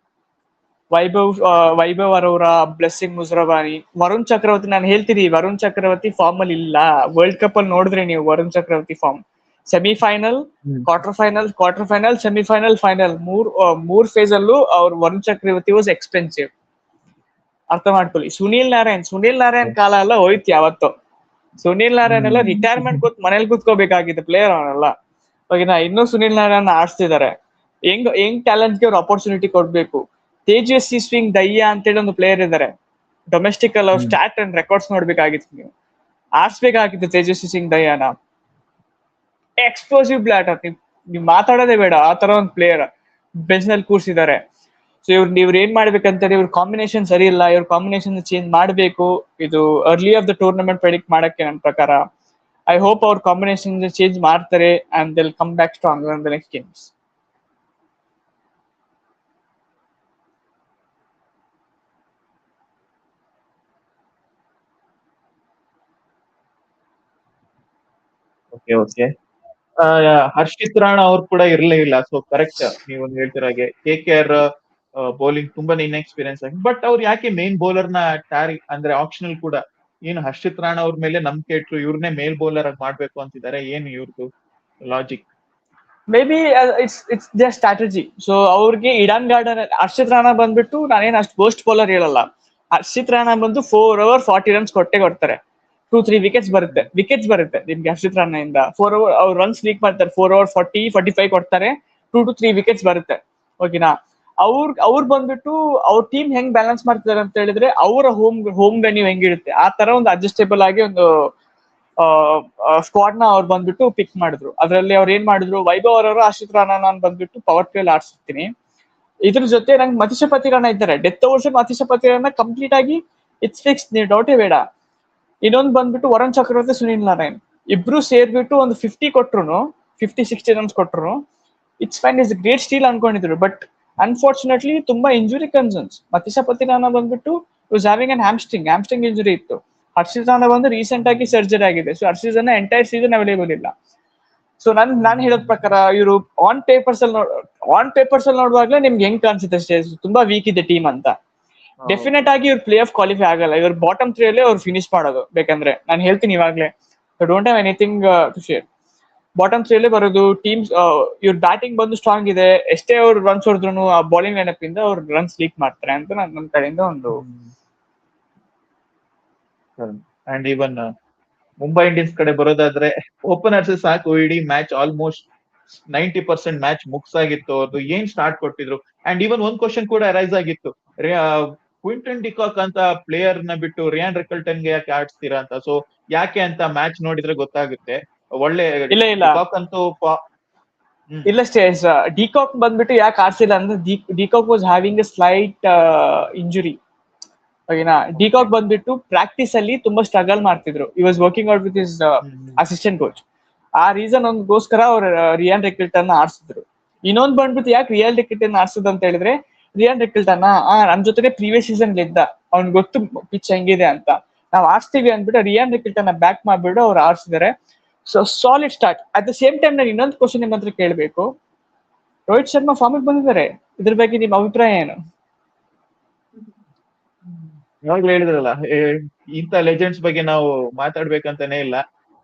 Vaibhav Arora, Blessing Muzarabani, Varun Chakravarthy. ನಾನು ಹೇಳ್ತೀನಿ ವರುಣ್ ಚಕ್ರವರ್ತಿ ಫಾರ್ಮ್ ಅಲ್ಲಿ ಇಲ್ಲ. ವರ್ಲ್ಡ್ ಕಪ್ ಅಲ್ಲಿ ನೋಡಿದ್ರೆ ನೀವು Varun Chakravarthy form, semifinal, quarter final, semifinal, final, ಮೂರ್ ಫೇಸ್ ಅಲ್ಲೂ ಅವ್ರು ವರುಣ್ ಚಕ್ರವರ್ತಿ ವಾಸ್ ಎಕ್ಸ್ಪೆನ್ಸಿವ್. ಅರ್ಥ ಮಾಡ್ಕೊಳ್ಳಿ. ಸುನೀಲ್ ನಾರಾಯಣ್ ಕಾಲ ಎಲ್ಲ ಹೋಯ್ತು ಯಾವತ್ತೋ. ಸುನೀಲ್ ನಾರಾಯಣ್ ಎಲ್ಲ ರಿಟೈರ್ಮೆಂಟ್ ಮನೇಲಿ ಕೂತ್ಕೋಬೇಕಾಗಿತ್ತು ಪ್ಲೇಯರ್ ಅವನೆಲ್ಲ. ಇವಾಗ ಇನ್ನೂ ಸುನೀಲ್ ನಾರಾಯಣ್ ಆಡ್ಸ್ತಿದ್ದಾರೆ. ಹೆಂಗ್ ಟ್ಯಾಲೆಂಟ್ಗೆ ಅವ್ರು ಅಪರ್ಚುನಿಟಿ ಕೊಡ್ಬೇಕು. ತೇಜಸ್ವಿ ಸ್ವಿಂಗ್ ದಯ್ಯಾ ಅಂತೇಳಿ ಒಂದು ಪ್ಲೇಯರ್ ಇದ್ದಾರೆ ಡೊಮೆಸ್ಟಿಕ್ ಅಲ್ಲಿ. ಅವ್ರ ಸ್ಟಾಟ್ ಅಂಡ್ ರೆಕಾರ್ಡ್ಸ್ ನೋಡ್ಬೇಕಾಗಿತ್ತು ನೀವು. ಆಡ್ಸ್ಬೇಕಾಗಿತ್ತು ತೇಜಸ್ವಿ ಸಿಂಗ್ ದಯ್ಯಾನ. ಎಕ್ಸ್ಪ್ಲೋಸಿವ್ ಬ್ಲಾಟರ್, ನೀವು ಮಾತಾಡೋದೇ ಬೇಡ, ಆ ತರ ಒಂದು ಪ್ಲೇಯರ್ ಬೆಂಚ್ ನಲ್ಲಿ ಕೂರ್ಸಿದ್ದಾರೆ. ಸೊ ಇವ್ರು ಏನ್ ಮಾಡ್ಬೇಕಂತಾರೆ, ಇವ್ರ ಕಾಂಬಿನೇಷನ್ ಸರಿ ಇಲ್ಲ, ಇವ್ರ ಕಾಂಬಿನೇಷನ್ ಚೇಂಜ್ ಮಾಡ್ಬೇಕು. ಇದು early of the tournament predict ಮಾಡಕ್ಕೆ ನನ್ನ ಪ್ರಕಾರ. ಐ ಹೋಪ್ ಅವ್ರ ಕಾಂಬಿನೇಷನ್ ಚೇಂಜ್ ಮಾಡ್ತಾರೆ and they'll come back strong in the next games. Okay. Harshit Rana ಅವ್ರು ಕೂಡ ಇರ್ಲೇ ಇಲ್ಲ. ಸೊ ಕರೆಕ್ಟ್ ನೀವು ಹೇಳ್ತಿರೋ ಹಾಗೆ KKR ಬೌಲಿಂಗ್ ತುಂಬಾನೇ ಇನ್ಎಕ್ಸ್ಪೀರಿಯನ್ಸ್ ಆಗಿ. ಬಟ್ ಅವ್ರು ಯಾಕೆ ಮೇನ್ ಬೌಲರ್ ನ ಅಂದ್ರೆ ಆಪ್ಷನಲ್ ಕೂಡ ಏನು ಹರ್ಷಿತ್ ರಾಣಾ ಅವ್ರ ಮೇಲೆ ನಂಬಿಕೆ ಇಟ್ರು, ಇವ್ರನ್ನೇ ಮೇಲ್ ಬೌಲರ್ ಆಗಿ ಮಾಡ್ಬೇಕು ಅಂತಿದ್ದಾರೆ. ಏನು ಇವ್ರದ್ದು logic? May be it's the strategy. So ಅವ್ರಿಗೆ ಇಡನ್ ಗಾರ್ಡನ್, ಹರ್ಷಿತ್ ರಾಣಾ ಬಂದ್ಬಿಟ್ಟು ನಾನೇನು ಅಷ್ಟು ಗೋಸ್ಟ್ ಬೌಲರ್ ಹೇಳಲ್ಲ. ಹರ್ಷಿತ್ ರಾಣಾ ಬಂದು 4 over 40 runs ಕೊಡ್ತಾರೆ. 2-3 ವಿಕೆಟ್ಸ್ ಬರುತ್ತೆ ನಿಮ್ಗೆ ಹರ್ಷಿತ್ ರಾಣಾ ಇಂದ. 4 over ಅವ್ರು ರನ್ಸ್ ಲೀಕ್ ಮಾಡ್ತಾರೆ. 4 over 40, 45 ಕೊಡ್ತಾರೆ. 2 to 3 ವಿಕೆಟ್ಸ್ ಬರುತ್ತೆ. ಓಕೆನಾ? ಅವ್ರು ಬಂದ್ಬಿಟ್ಟು ಅವ್ರ ಟೀಮ್ ಹೆಂಗ್ ಬ್ಯಾಲೆನ್ಸ್ ಮಾಡ್ತಾರೆ ಅಂತ ಹೇಳಿದ್ರೆ, ಅವರ ಹೋಮ್ ವೆನ್ಯೂ ಹೆಂಗಿರುತ್ತೆ ಆ ತರ ಒಂದು ಅಡ್ಜಸ್ಟೇಬಲ್ ಆಗಿ ಒಂದು ಸ್ಕ್ವಾಡ್ ನ ಅವ್ರು ಬಂದ್ಬಿಟ್ಟು ಪಿಕ್ ಮಾಡಿದ್ರು. ಅದ್ರಲ್ಲಿ ಅವ್ರು ಏನ್ ಮಾಡಿದ್ರು, ವೈಭವ್ ಅವರವರು ಹರ್ಷಿತ್ ರಾಣಾ ನಾನು ಬಂದ್ಬಿಟ್ಟು ಪವರ್ ಪ್ಲೇ ಆಡ್ಸಿರ್ತೀನಿ. ಇದ್ರ ಜೊತೆ ನಂಗೆ ಮತೀಶ ಪತಿರಾಣ ಇದ್ದಾರೆ. ಡೆತ್ ಓವರ್ಸ್ ಮತೀಶ ಪತಿರಾಣ ಕಂಪ್ಲೀಟ್ ಆಗಿ ಇಟ್ಸ್ ಫಿಕ್ಸ್, ನೀವು ಡೌಟೇ ಬೇಡ. ಇನ್ನೊಂದು ಬಂದ್ಬಿಟ್ಟು ವರುಣ್ ಚಕ್ರವರ್ತಿ, ಸುನೀಲ್ ನಾರಾಯಣ್ ಇಬ್ರು ಸೇರ್ಬಿಟ್ಟು ಒಂದು 50-60 ರನ್ಸ್ ಕೊಟ್ರು. It's fine, is great steal ಅನ್ಕೊಂಡಿದ್ರು. ಬಟ್ ಅನ್ಫಾರ್ಚುನೇಟ್ಲಿ ತುಂಬಾ ಇಂಜುರಿ ಕನ್ಸರ್ನ್ಸ್. ಮತೀಶ ಪತಿರಾಣ ಬಂದ್ಬಿಟ್ಟು was having an hamstring injury ಇತ್ತು. ಹರ್ಷಿತ್ ರಾಣಾ ಬಂದು ರೀಸೆಂಟ್ ಆಗಿ ಸರ್ಜರಿ ಆಗಿದೆ. So Harshit Rana entire season available ಇಲ್ಲ. ಸೊ ನಾನು ಹೇಳೋದ್ ಪ್ರಕಾರ ಇವರು ಆನ್ ಪೇಪರ್ಸ್ ಅಲ್ಲಿ ನೋಡುವಾಗ್ಲೇ ನಿಮ್ಗೆ ಹೆಂಗ್ ಕಾಣಿಸುತ್ತೆ ತುಂಬಾ ವೀಕ್ ಇದೆ ಟೀಮ್ ಅಂತ. ಡೆಫಿನೆಟ್ ಆಗಿ ಇವ್ರು ಪ್ಲೇ ಆಫ್ ಕ್ವಾಲಿಫೈ ಆಗಲ್ಲ. ಇವ್ರು ಬಾಟಮ್ 3 ಅಲ್ಲೇ ಅವ್ರು ಫಿನಿಶ್ ಮಾಡೋದು. ಬೇಕಂದ್ರೆ ನಾನು ಹೇಳ್ತೀನಿ ಇವಾಗ್ಲೇ, don't have anything to share. Bottom 3 ಅಲ್ಲೇ ಬರೋದು. ಟೀಮ್ಸ್ ಇವ್ರ ಬ್ಯಾಟಿಂಗ್ ಬಂದು ಸ್ಟ್ರಾಂಗ್ ಇದೆ. ಎಷ್ಟೇ ಅವ್ರು ರನ್ಸ್ ಹೊಡೆದ್ರು ಆ ಬೌಲಿಂಗ್ ಲೈನಪ್ ಇಂದ ಅವ್ರು ರನ್ಸ್ ಲೀಕ್ ಮಾಡ್ತಾರೆ ಅಂತ ನನ್ನ ಕಡೆಯಿಂದ ಒಂದು. ಅಂಡ್ ಈವನ್ ಮುಂಬೈ ಇಂಡಿಯನ್ಸ್ ಕಡೆ ಬರೋದಾದ್ರೆ ಓಪನರ್ಸ್ ಸಾಕು, ಇಡೀ ಮ್ಯಾಚ್ ಆಲ್ಮೋಸ್ಟ್ 90% ಮ್ಯಾಚ್ ಮುಗ್ಸಾಗಿತ್ತು ಅವ್ರದ್ದು. ಏನ್ ಸ್ಟಾರ್ಟ್ ಕೊಟ್ಟಿದ್ರು. ಅಂಡ್ ಈವನ್ ಒಂದ್ ಕ್ವಶನ್ ಕೂಡ ರೈಸ್ ಆಗಿತ್ತು, ಕ್ವಿಂಟನ್ ಡಿಕಾಕ್ ಅಂತ ಪ್ಲೇಯರ್ ನ ಬಿಟ್ಟು ರಿಯಾನ್ ರಿಕಲ್ಟನ್ ಗೆ ಯಾಕೆ ಆಡಿಸ್ತೀರಾ ಅಂತ. ಸೊ ಯಾಕೆ ಅಂತ ಮ್ಯಾಚ್ ನೋಡಿದ್ರೆ ಗೊತ್ತಾಗುತ್ತೆ. ಒಳ್ಳೆ ಇಲ್ಲ ಡಿಕಾಕ್ ಅಂತೂ ಇಲ್ಲ ಸ್ಟೇಸ್ ಡಿಕಾಕ್ ಬಂದ್ಬಿಟ್ಟು ಯಾಕೆ ಆಡ್ಸಿಲ್ಲ ಅಂದ್ರೆ de Kock was having a slight injury. ಓಕೆನಾ? ಡಿಕಾಕ್ ಬಂದ್ಬಿಟ್ಟು ಪ್ರಾಕ್ಟೀಸ್ ಅಲ್ಲಿ ತುಂಬಾ ಸ್ಟ್ರಗಲ್ ಮಾಡ್ತಿದ್ರು. He was working out with his assistant coach. ಆ ರೀಸನ್ ಒಂದ್ಗೋಸ್ಕರ ಅವ್ರು ರಿಯಾನ್ ರಿಕಲ್ಟನ್ ಆಡ್ಸಿದ್ರು. ಇನ್ನೊಂದು ಬಂದ್ಬಿಟ್ಟು ಯಾಕೆ ರಿಯಾನ್ ರಿಕಲ್ಟನ್ ಆಡ್ಸೋದು ಅಂತ ಹೇಳಿದ್ರೆ, ರಿಯಾನ್ ರಿಕಲ್ಟನ್ ನಮ್ ಜೊತೆ ಪ್ರೀವಿಯಸ್ ಸೀಸನ್ ಗೆದ್ದ, ಅವ್ನ್ ಗೊತ್ತು ಪಿಚ್ ಹೆಂಗಿದೆ ಅಂತ. ನಾವ್ ಆಡ್ಸ್ತೀವಿ ಅಂದ್ಬಿಟ್ಟು ರಿಯಾನ್ ರಿಕಲ್ಟನ್ ಬ್ಯಾಕ್ ಮಾಡ್ಬಿಟ್ಟು ಅವ್ರು ಆಡ್ಸಿದಾರೆ. So solid start. At the same time ನಾನು ಇನ್ನೊಂದು ಕ್ವಶನ್ ನಿಮ್ಮ ಹತ್ರ ಕೇಳಬೇಕು. ರೋಹಿತ್ ಶರ್ಮಾ ಫಾರ್ಮಿಗೆ ಬಂದಿದ್ದಾರೆ, ಇದ್ರ ಬಗ್ಗೆ ನಿಮ್ ಅಭಿಪ್ರಾಯ ಏನು? ಯಾವಾಗ್ಲೂ ಹೇಳಿದ್ರಲ್ಲ, ಇಂಥ ಲೆಜೆಂಡ್ಸ್ ಬಗ್ಗೆ ನಾವು ಮಾತಾಡ್ಬೇಕಂತಾನೆ ಇಲ್ಲ.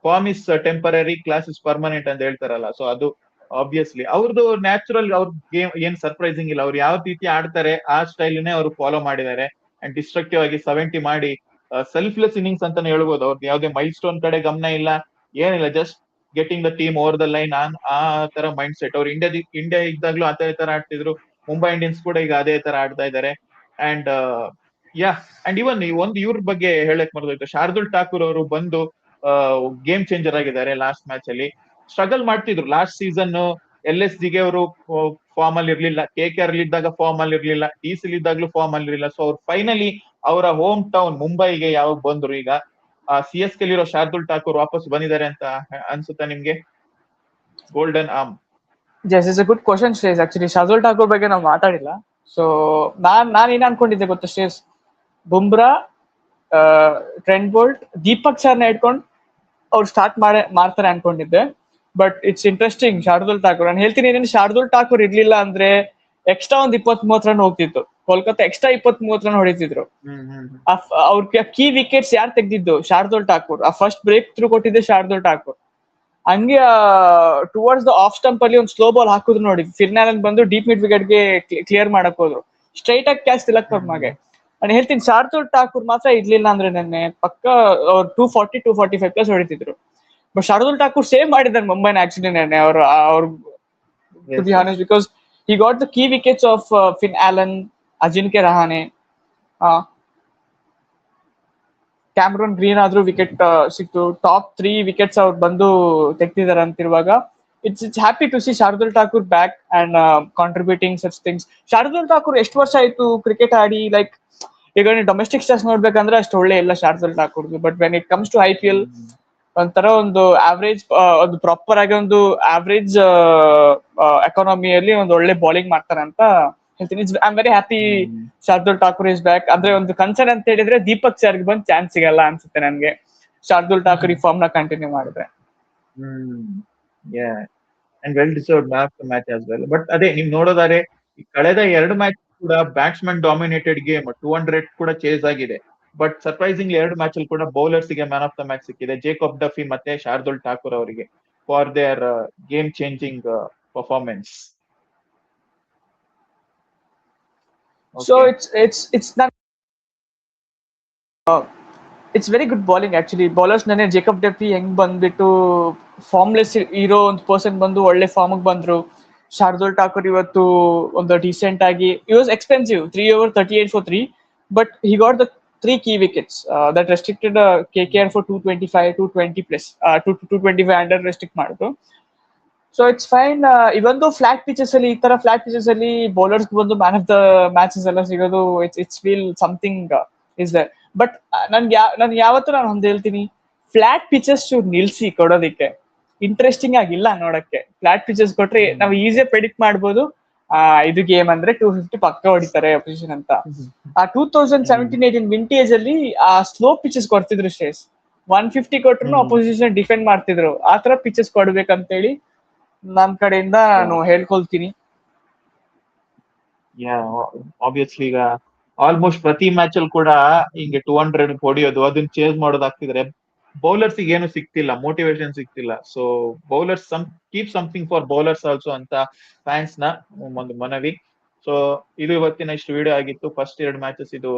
Form is temporary, class is permanent ಅಂತ ಹೇಳ್ತಾರಲ್ಲ. ಸೊ ಅದು ಆಬ್ವಿಯಸ್ಲಿ ಅವ್ರದ್ದು ನ್ಯಾಚುರಲ್ ಅವ್ರ ಗೇಮ್ ಏನ್ ಸರ್ಪ್ರೈಸಿಂಗ್ ಇಲ್ಲ. ಅವ್ರು ಯಾವ ರೀತಿ ಆಡ್ತಾರೆ ಆ ಸ್ಟೈಲ್ನೇ ಅವರು ಫಾಲೋ ಮಾಡಿದ್ದಾರೆ. ಅಂಡ್ ಡಿಸ್ಟ್ರಕ್ಟಿವ್ ಆಗಿ 70 ಮಾಡಿ ಸೆಲ್ಫ್ಲೆಸ್ ಇನ್ನಿಂಗ್ಸ್ ಅಂತಾನೆ ಹೇಳ್ಬೋದು. ಅವ್ರದ್ದು ಯಾವುದೇ ಮೈಲ್ ಸ್ಟೋನ್ ಕಡೆ ಗಮನ ಇಲ್ಲ, ಏನಿಲ್ಲ, just getting the team over the line ಆ ತರ ಮೈಂಡ್ ಸೆಟ್. ಅವ್ರು ಇಂಡಿಯಾ ಇದ್ದಾಗ್ಲೂ ಅದೇ ತರ ಆಡ್ತಿದ್ರು. ಮುಂಬೈ ಇಂಡಿಯನ್ಸ್ ಕೂಡ ಈಗ ಅದೇ ತರ ಆಡ್ತಾ ಇದ್ದಾರೆ. ಅಂಡ್ ಯಾ ಅಂಡ್ ಇವನ್ ಒಂದು ಇವ್ರ ಬಗ್ಗೆ ಹೇಳಕ್ ಮರ್ದೋಯ್ತು, ಶಾರ್ದುಲ್ ಠಾಕೂರ್ ಅವರು ಬಂದು ಗೇಮ್ ಚೇಂಜರ್ ಆಗಿದ್ದಾರೆ. ಲಾಸ್ಟ್ ಮ್ಯಾಚ್ ಅಲ್ಲಿ ಸ್ಟ್ರಗಲ್ ಮಾಡ್ತಿದ್ರು. ಲಾಸ್ಟ್ ಸೀಸನ್ LSG ಗೆ ಅವರು ಫಾರ್ಮ್ ಅಲ್ಲಿ ಇರ್ಲಿಲ್ಲ, KKR ಇದ್ದಾಗ ಫಾರ್ಮ್ ಅಲ್ಲಿ ಇರ್ಲಿಲ್ಲ, DC ಇದ್ದಾಗ್ಲೂ ಫಾರ್ಮ್ ಅಲ್ಲಿ ಇರಲಿಲ್ಲ. ಸೊ ಅವ್ರು ಫೈನಲಿ ಅವರ ಹೋಮ್ ಟೌನ್ ಮುಂಬೈಗೆ ಯಾವಾಗ ಬಂದ್ರು, ಈಗ CSK ಇರೋ ಶಾರ್ದುಲ್ ಠಾಕೂರ್ ವಾಪಸ್ ಬಂದಿದ್ದಾರೆ ಅಂತ ಅನ್ಸುತ್ತಾ ನಿಮ್ಗೆ? Golden arm. Just is a good question Shreyas. Actually Shardul Thakur ಬಗ್ಗೆ ನಾವು ಮಾತಾಡಿಲ್ಲ. ಸೊ ನಾನ್ ಏನ್ ಅನ್ಕೊಂಡಿದ್ದೆ ಗೊತ್ತಾ ಶ್ರೇಯಸ್, ಬುಮ್ರಾ, ಟ್ರೆಂಟ್ ಬೋಲ್ಟ್, ದೀಪಕ್ ಸರ್ನ ಇಟ್ಕೊಂಡು ಅವ್ರು ಸ್ಟಾರ್ಟ್ ಮಾಡ್ತಾರೆ ಅನ್ಕೊಂಡಿದ್ದೆ. But it's interesting Shardul Thakur. ನಾನು ಹೇಳ್ತೀನಿ ಏನೇನು, ಶಾರ್ದುಲ್ ಠಾಕೂರ್ ಇರ್ಲಿಲ್ಲ ಅಂದ್ರೆ ಎಕ್ಸ್ಟ್ರಾ ಒಂದು 20-30 ರನ್ ಹೋಗ್ತಿತ್ತು. ಕೋಲ್ಕತ್ತಾ ಎಕ್ಸ್ಟ್ರಾ 20-30 ರನ್ ಹೊಡಿತಿದ್ರು. ಅವ್ರ ಕೀ ವಿಕೆಟ್ಸ್ ಯಾರು ತೆಗ್ದಿದ್ದು? ಶಾರ್ದುಲ್ ಠಾಕೂರ್. ಆ ಫಸ್ಟ್ ಬ್ರೇಕ್ ಥ್ರೂ ಕೊಟ್ಟಿದ್ದೆ ಶಾರ್ದುಲ್ ಠಾಕೂರ್. ಹಂಗೆ ಟುವರ್ಡ್ಸ್ ದ ಆಫ್ ಸ್ಟಂಪ್ ಅಲ್ಲಿ ಒಂದು ಸ್ಲೋ ಬಾಲ್ ಹಾಕಿದ್ರು ನೋಡಿ, ಫಿರ್ನಾಲನ್ ಬಂದು ಡೀಪ್ ಮಿಡ್ ವಿಕೆಟ್ ಗೆ ಕ್ಲಿಯರ್ ಮಾಡಕ್ ಹೋದ್ರು. ಸ್ಟ್ರೈಟ್ ಆಗಿ ಕ್ಯಾಚ್ ತಿಲಕ್ ವರ್ಮಾಗೆ. ನಾನು ಹೇಳ್ತೀನಿ ಶಾರ್ದುಲ್ ಠಾಕೂರ್ ಮಾತ್ರ ಇರ್ಲಿಲ್ಲ ಅಂದ್ರೆ ನೆನ್ನೆ ಪಕ್ಕ ಅವ್ರು 240-245 ಪ್ಲಸ್ ಹೊಡಿತಿದ್ರು. ಬಟ್ ಶಾರ್ದುಲ್ ಠಾಕೂರ್ ಸೇವ್ ಮಾಡಿದ್ದಾರೆ ಮುಂಬೈನ ಆಕ್ಚುಲಿ ನೆನ್ನೆ. ಅವ್ರು to be honest, because he got the key wickets of Finn Allen, Ajinkya Rahane, Cameron Green ಆದ್ರೂ ವಿಕೆಟ್ ಸಿಕ್ತು. ಟಾಪ್ 3 ವಿಕೆಟ್ಸ್ ಅವ್ರು ಬಂದು ತೆಗ್ದಿದ್ದಾರೆ ಅಂತಿರುವಾಗ it's happy to see Shardul Thakur back and contributing such things. Shardul Thakur ಎಷ್ಟು ವರ್ಷ ಆಯ್ತು ಕ್ರಿಕೆಟ್ ಆಡಿ? ಲೈಕ್ ಈಗ ನೀವು ಡೊಮೆಸ್ಟಿಕ್ ಸ್ಟಾರ್ಸ್ ನೋಡ್ಬೇಕಂದ್ರೆ ಅಷ್ಟು ಒಳ್ಳೆ ಇಲ್ಲ ಶಾರ್ದುಲ್ ಠಾಕೂರ್ದು. But when it comes to IPL ಒಂಥರ ಒಂದು ಆವರೇಜ್, ಒಂದು ಪ್ರಾಪರ್ ಆಗಿ ಒಂದು ಆವರೇಜ್ ಎಕಾನಮಿಯಲ್ಲಿ ಒಂದು ಒಳ್ಳೆ ಬೌಲಿಂಗ್ ಮಾಡ್ತಾರೆ ಅಂತ ಹೇಳ್ತೀನಿ. I am very happy Shardul Thakur is back. ಅಂದ್ರೆ ಒಂದು ಕನ್ಸರ್ನ್ ಅಂತ ಹೇಳಿದ್ರೆ ದೀಪಕ್ ಸರ್ಗೆ ಬಂದ್ ಚಾನ್ಸ್ ಸಿಗಲ್ಲ ಅನ್ಸುತ್ತೆ ನನ್ಗೆ, ಶಾರ್ದುಲ್ ಠಾಕೂರ್ ಈ ಫಾರ್ಮ್ ನ ಕಂಟಿನ್ಯೂ ಮಾಡಿದ್ರೆ. And well deserved man of the match as well. But ಅದೇ ನೀವ್ ನೋಡೋದಾದ್ರೆ ಕಳೆದ 2 ಮ್ಯಾಚ್ ಕೂಡ ಬ್ಯಾಟ್ಸ್ಮನ್ ಡಾಮಿನೇಟೆಡ್ ಗೇಮ್, 200 ಕೂಡ ಚೇಸ್ ಆಗಿದೆ. ಬಟ್ ಸರ್ಪ್ರೈಸಿಂಗ್ಲಿ 2 ಮ್ಯಾಚ್ ಅಲ್ಲಿ ಕೂಡ ಬೌಲರ್ಸ್ ಗೆ ಮ್ಯಾನ್ ಆಫ್ ದ ಮ್ಯಾಚ್ ಸಿಕ್ಕಿದೆ, ಜೇಕಬ್ ಡಫಿ ಮತ್ತೆ ಶಾರ್ದುಲ್ ಠಾಕೂರ್ ಅವರಿಗೆ, for there game changing performance. So it's not it's very good bowling actually. Bowlers ನೆನೆ ಜೇಕಬ್ ಡಫಿ ಹೆಂಗ್ ಬಂದ್ಬಿಟ್ಟು ಫಾರ್ಮ್ಲೆಸ್ ಇರೋ ಒಂದು ಪರ್ಸನ್ ಬಂದು ಒಳ್ಳೆ ಫಾರ್ಮ್ ಬಂದ್ರು. ಶಾರ್ದುಲ್ ಠಾಕೂರ್ ಇವತ್ತು ಒಂದು ಡಿಸೆಂಟ್ ಆಗಿ, it was expensive 3 over 38 for 3, but he got the 3 key wickets that restricted KKR for 225, 220 plus 225 under restrict ಮಾಡಿದ್ರು. So it's fine. ಇವೊಂದು ಫ್ಲಾಟ್ ಪಿಚಸ್ ಅಲ್ಲಿ, ಈ ತರ ಫ್ಲಾಟ್ ಪಿಚಸ್ ಅಲ್ಲಿ ಬೌಲರ್ಸ್ ಬಂದು ಮ್ಯಾನ್ ಆಫ್ ದ ಮ್ಯಾಚಸ್ ಎಲ್ಲ ಸಿಗೋದು, it's feel something is there. But ನನ್ಗೆ ಯಾವತ್ತೂ ನಾನು ಒಂದು ಹೇಳ್ತೀನಿ, ಫ್ಲಾಟ್ ಪಿಚಸ್ ನಿಲ್ಸಿ ಕೊಡೋದಿಕ್ಕೆ ಇಂಟ್ರೆಸ್ಟಿಂಗ್ ಆಗಿಲ್ಲ ನೋಡಕ್ಕೆ. ಫ್ಲಾಟ್ ಪಿಚಸ್ ಕೊಟ್ರೆ ನಾವು ಈಸಿಯಾಗಿ ಪ್ರೆಡಿಕ್ಟ್ ಮಾಡ್ಬೋದು, ಇದು ಗೇಮ್ ಅಂದ್ರೆ 250 ಪಕ್ಕ ಹೊಡಿತಾರೆ ಅಪೋಸಿಷನ್ ಅಂತ. ಆ 2017-18 ವಿಂಟೇಜ್ ಅಲ್ಲಿ ಆ ಸ್ಲೋ ಪಿಚಸ್ ಕೊಡ್ತಿದ್ರು ಶ್ರೇಯಸ್. 150 ಕೊಟ್ರು ಅಪೋಸಿಷನ್ ಡಿಫೆಂಡ್ ಮಾಡ್ತಿದ್ರು. ಆ ತರ ಪಿಚಸ್ ಕೊಡ್ಬೇಕಂತೇಳಿ ನನ್ ಕಡೆಯಿಂದ ನಾನು ಹೇಳ್ಕೊಳ್ತೀನಿ. ಆಬ್ವಿಯಸ್ಲಿ ಈಗ ಆಲ್ಮೋಸ್ಟ್ ಪ್ರತಿ ಮ್ಯಾಚ್ ಅಲ್ಲಿ ಕೂಡ ಹಿಂಗೆ 200 ಹೊಡಿಯೋದು, ಅದನ್ನ ಚೇಸ್ ಮಾಡೋದಾಗ್ತಿದ್ರೆ ಬೌಲರ್ಸ್ ಏನು ಸಿಗ್ತಿಲ್ಲ, ಮೋಟಿವೇಶನ್ ಸಿಗ್ತಿಲ್ಲ. So bowlers keep something for bowlers also ಅಂತ ಫ್ಯಾನ್ಸ್ ನ ಒಂದು ಮನವಿ. ಸೊ ಇದು ಇವತ್ತಿನ ಇಷ್ಟು ವಿಡಿಯೋ ಆಗಿತ್ತು. ಫಸ್ಟ್ 2 ಮ್ಯಾಚಸ್ ಇದು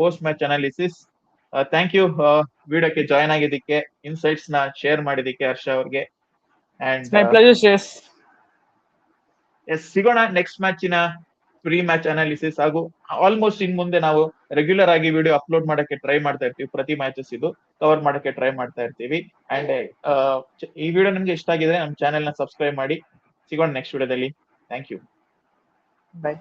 post match analysis. Thank you ವಿಡಿಯೋಕ್ಕೆ ಜಾಯ್ನ್ ಆಗಿದ್ದಕ್ಕೆ, ಇನ್ಸೈಟ್ಸ್ ನ ಶೇರ್ ಮಾಡಿದ್ದಕ್ಕೆ ಹರ್ಷ ಅವ್ರಿಗೆ. ಸಿಗೋಣ ನೆಕ್ಸ್ಟ್ ಮ್ಯಾಚಿನ ಪ್ರೀ ಮ್ಯಾಚ್ ಅನಾಲಿಸಿಸ್. ಹಾಗೂ ಆಲ್ಮೋಸ್ಟ್ ಇನ್ ಮುಂದೆ ನಾವು ರೆಗ್ಯುಲರ್ ಆಗಿ ವಿಡಿಯೋ ಅಪ್ಲೋಡ್ ಮಾಡಕ್ಕೆ ಟ್ರೈ ಮಾಡ್ತಾ ಇರ್ತೀವಿ. ಪ್ರತಿ ಮ್ಯಾಚಸ್ ಇದು ಕವರ್ ಮಾಡಕ್ಕೆ ಟ್ರೈ ಮಾಡ್ತಾ ಇರ್ತೀವಿ. ಅಂಡ್ ಈ ವಿಡಿಯೋ ನಿಮ್ಗೆ ಇಷ್ಟ ಆಗಿದ್ರೆ ನಮ್ಮ ಚಾನೆಲ್ ನ ಸಬ್ಸ್ಕ್ರೈಬ್ ಮಾಡಿ. ಸಿಗೋಣ ನೆಕ್ಸ್ಟ್ ವಿಡಿಯೋದಲ್ಲಿ. Thank you. ಬೈ.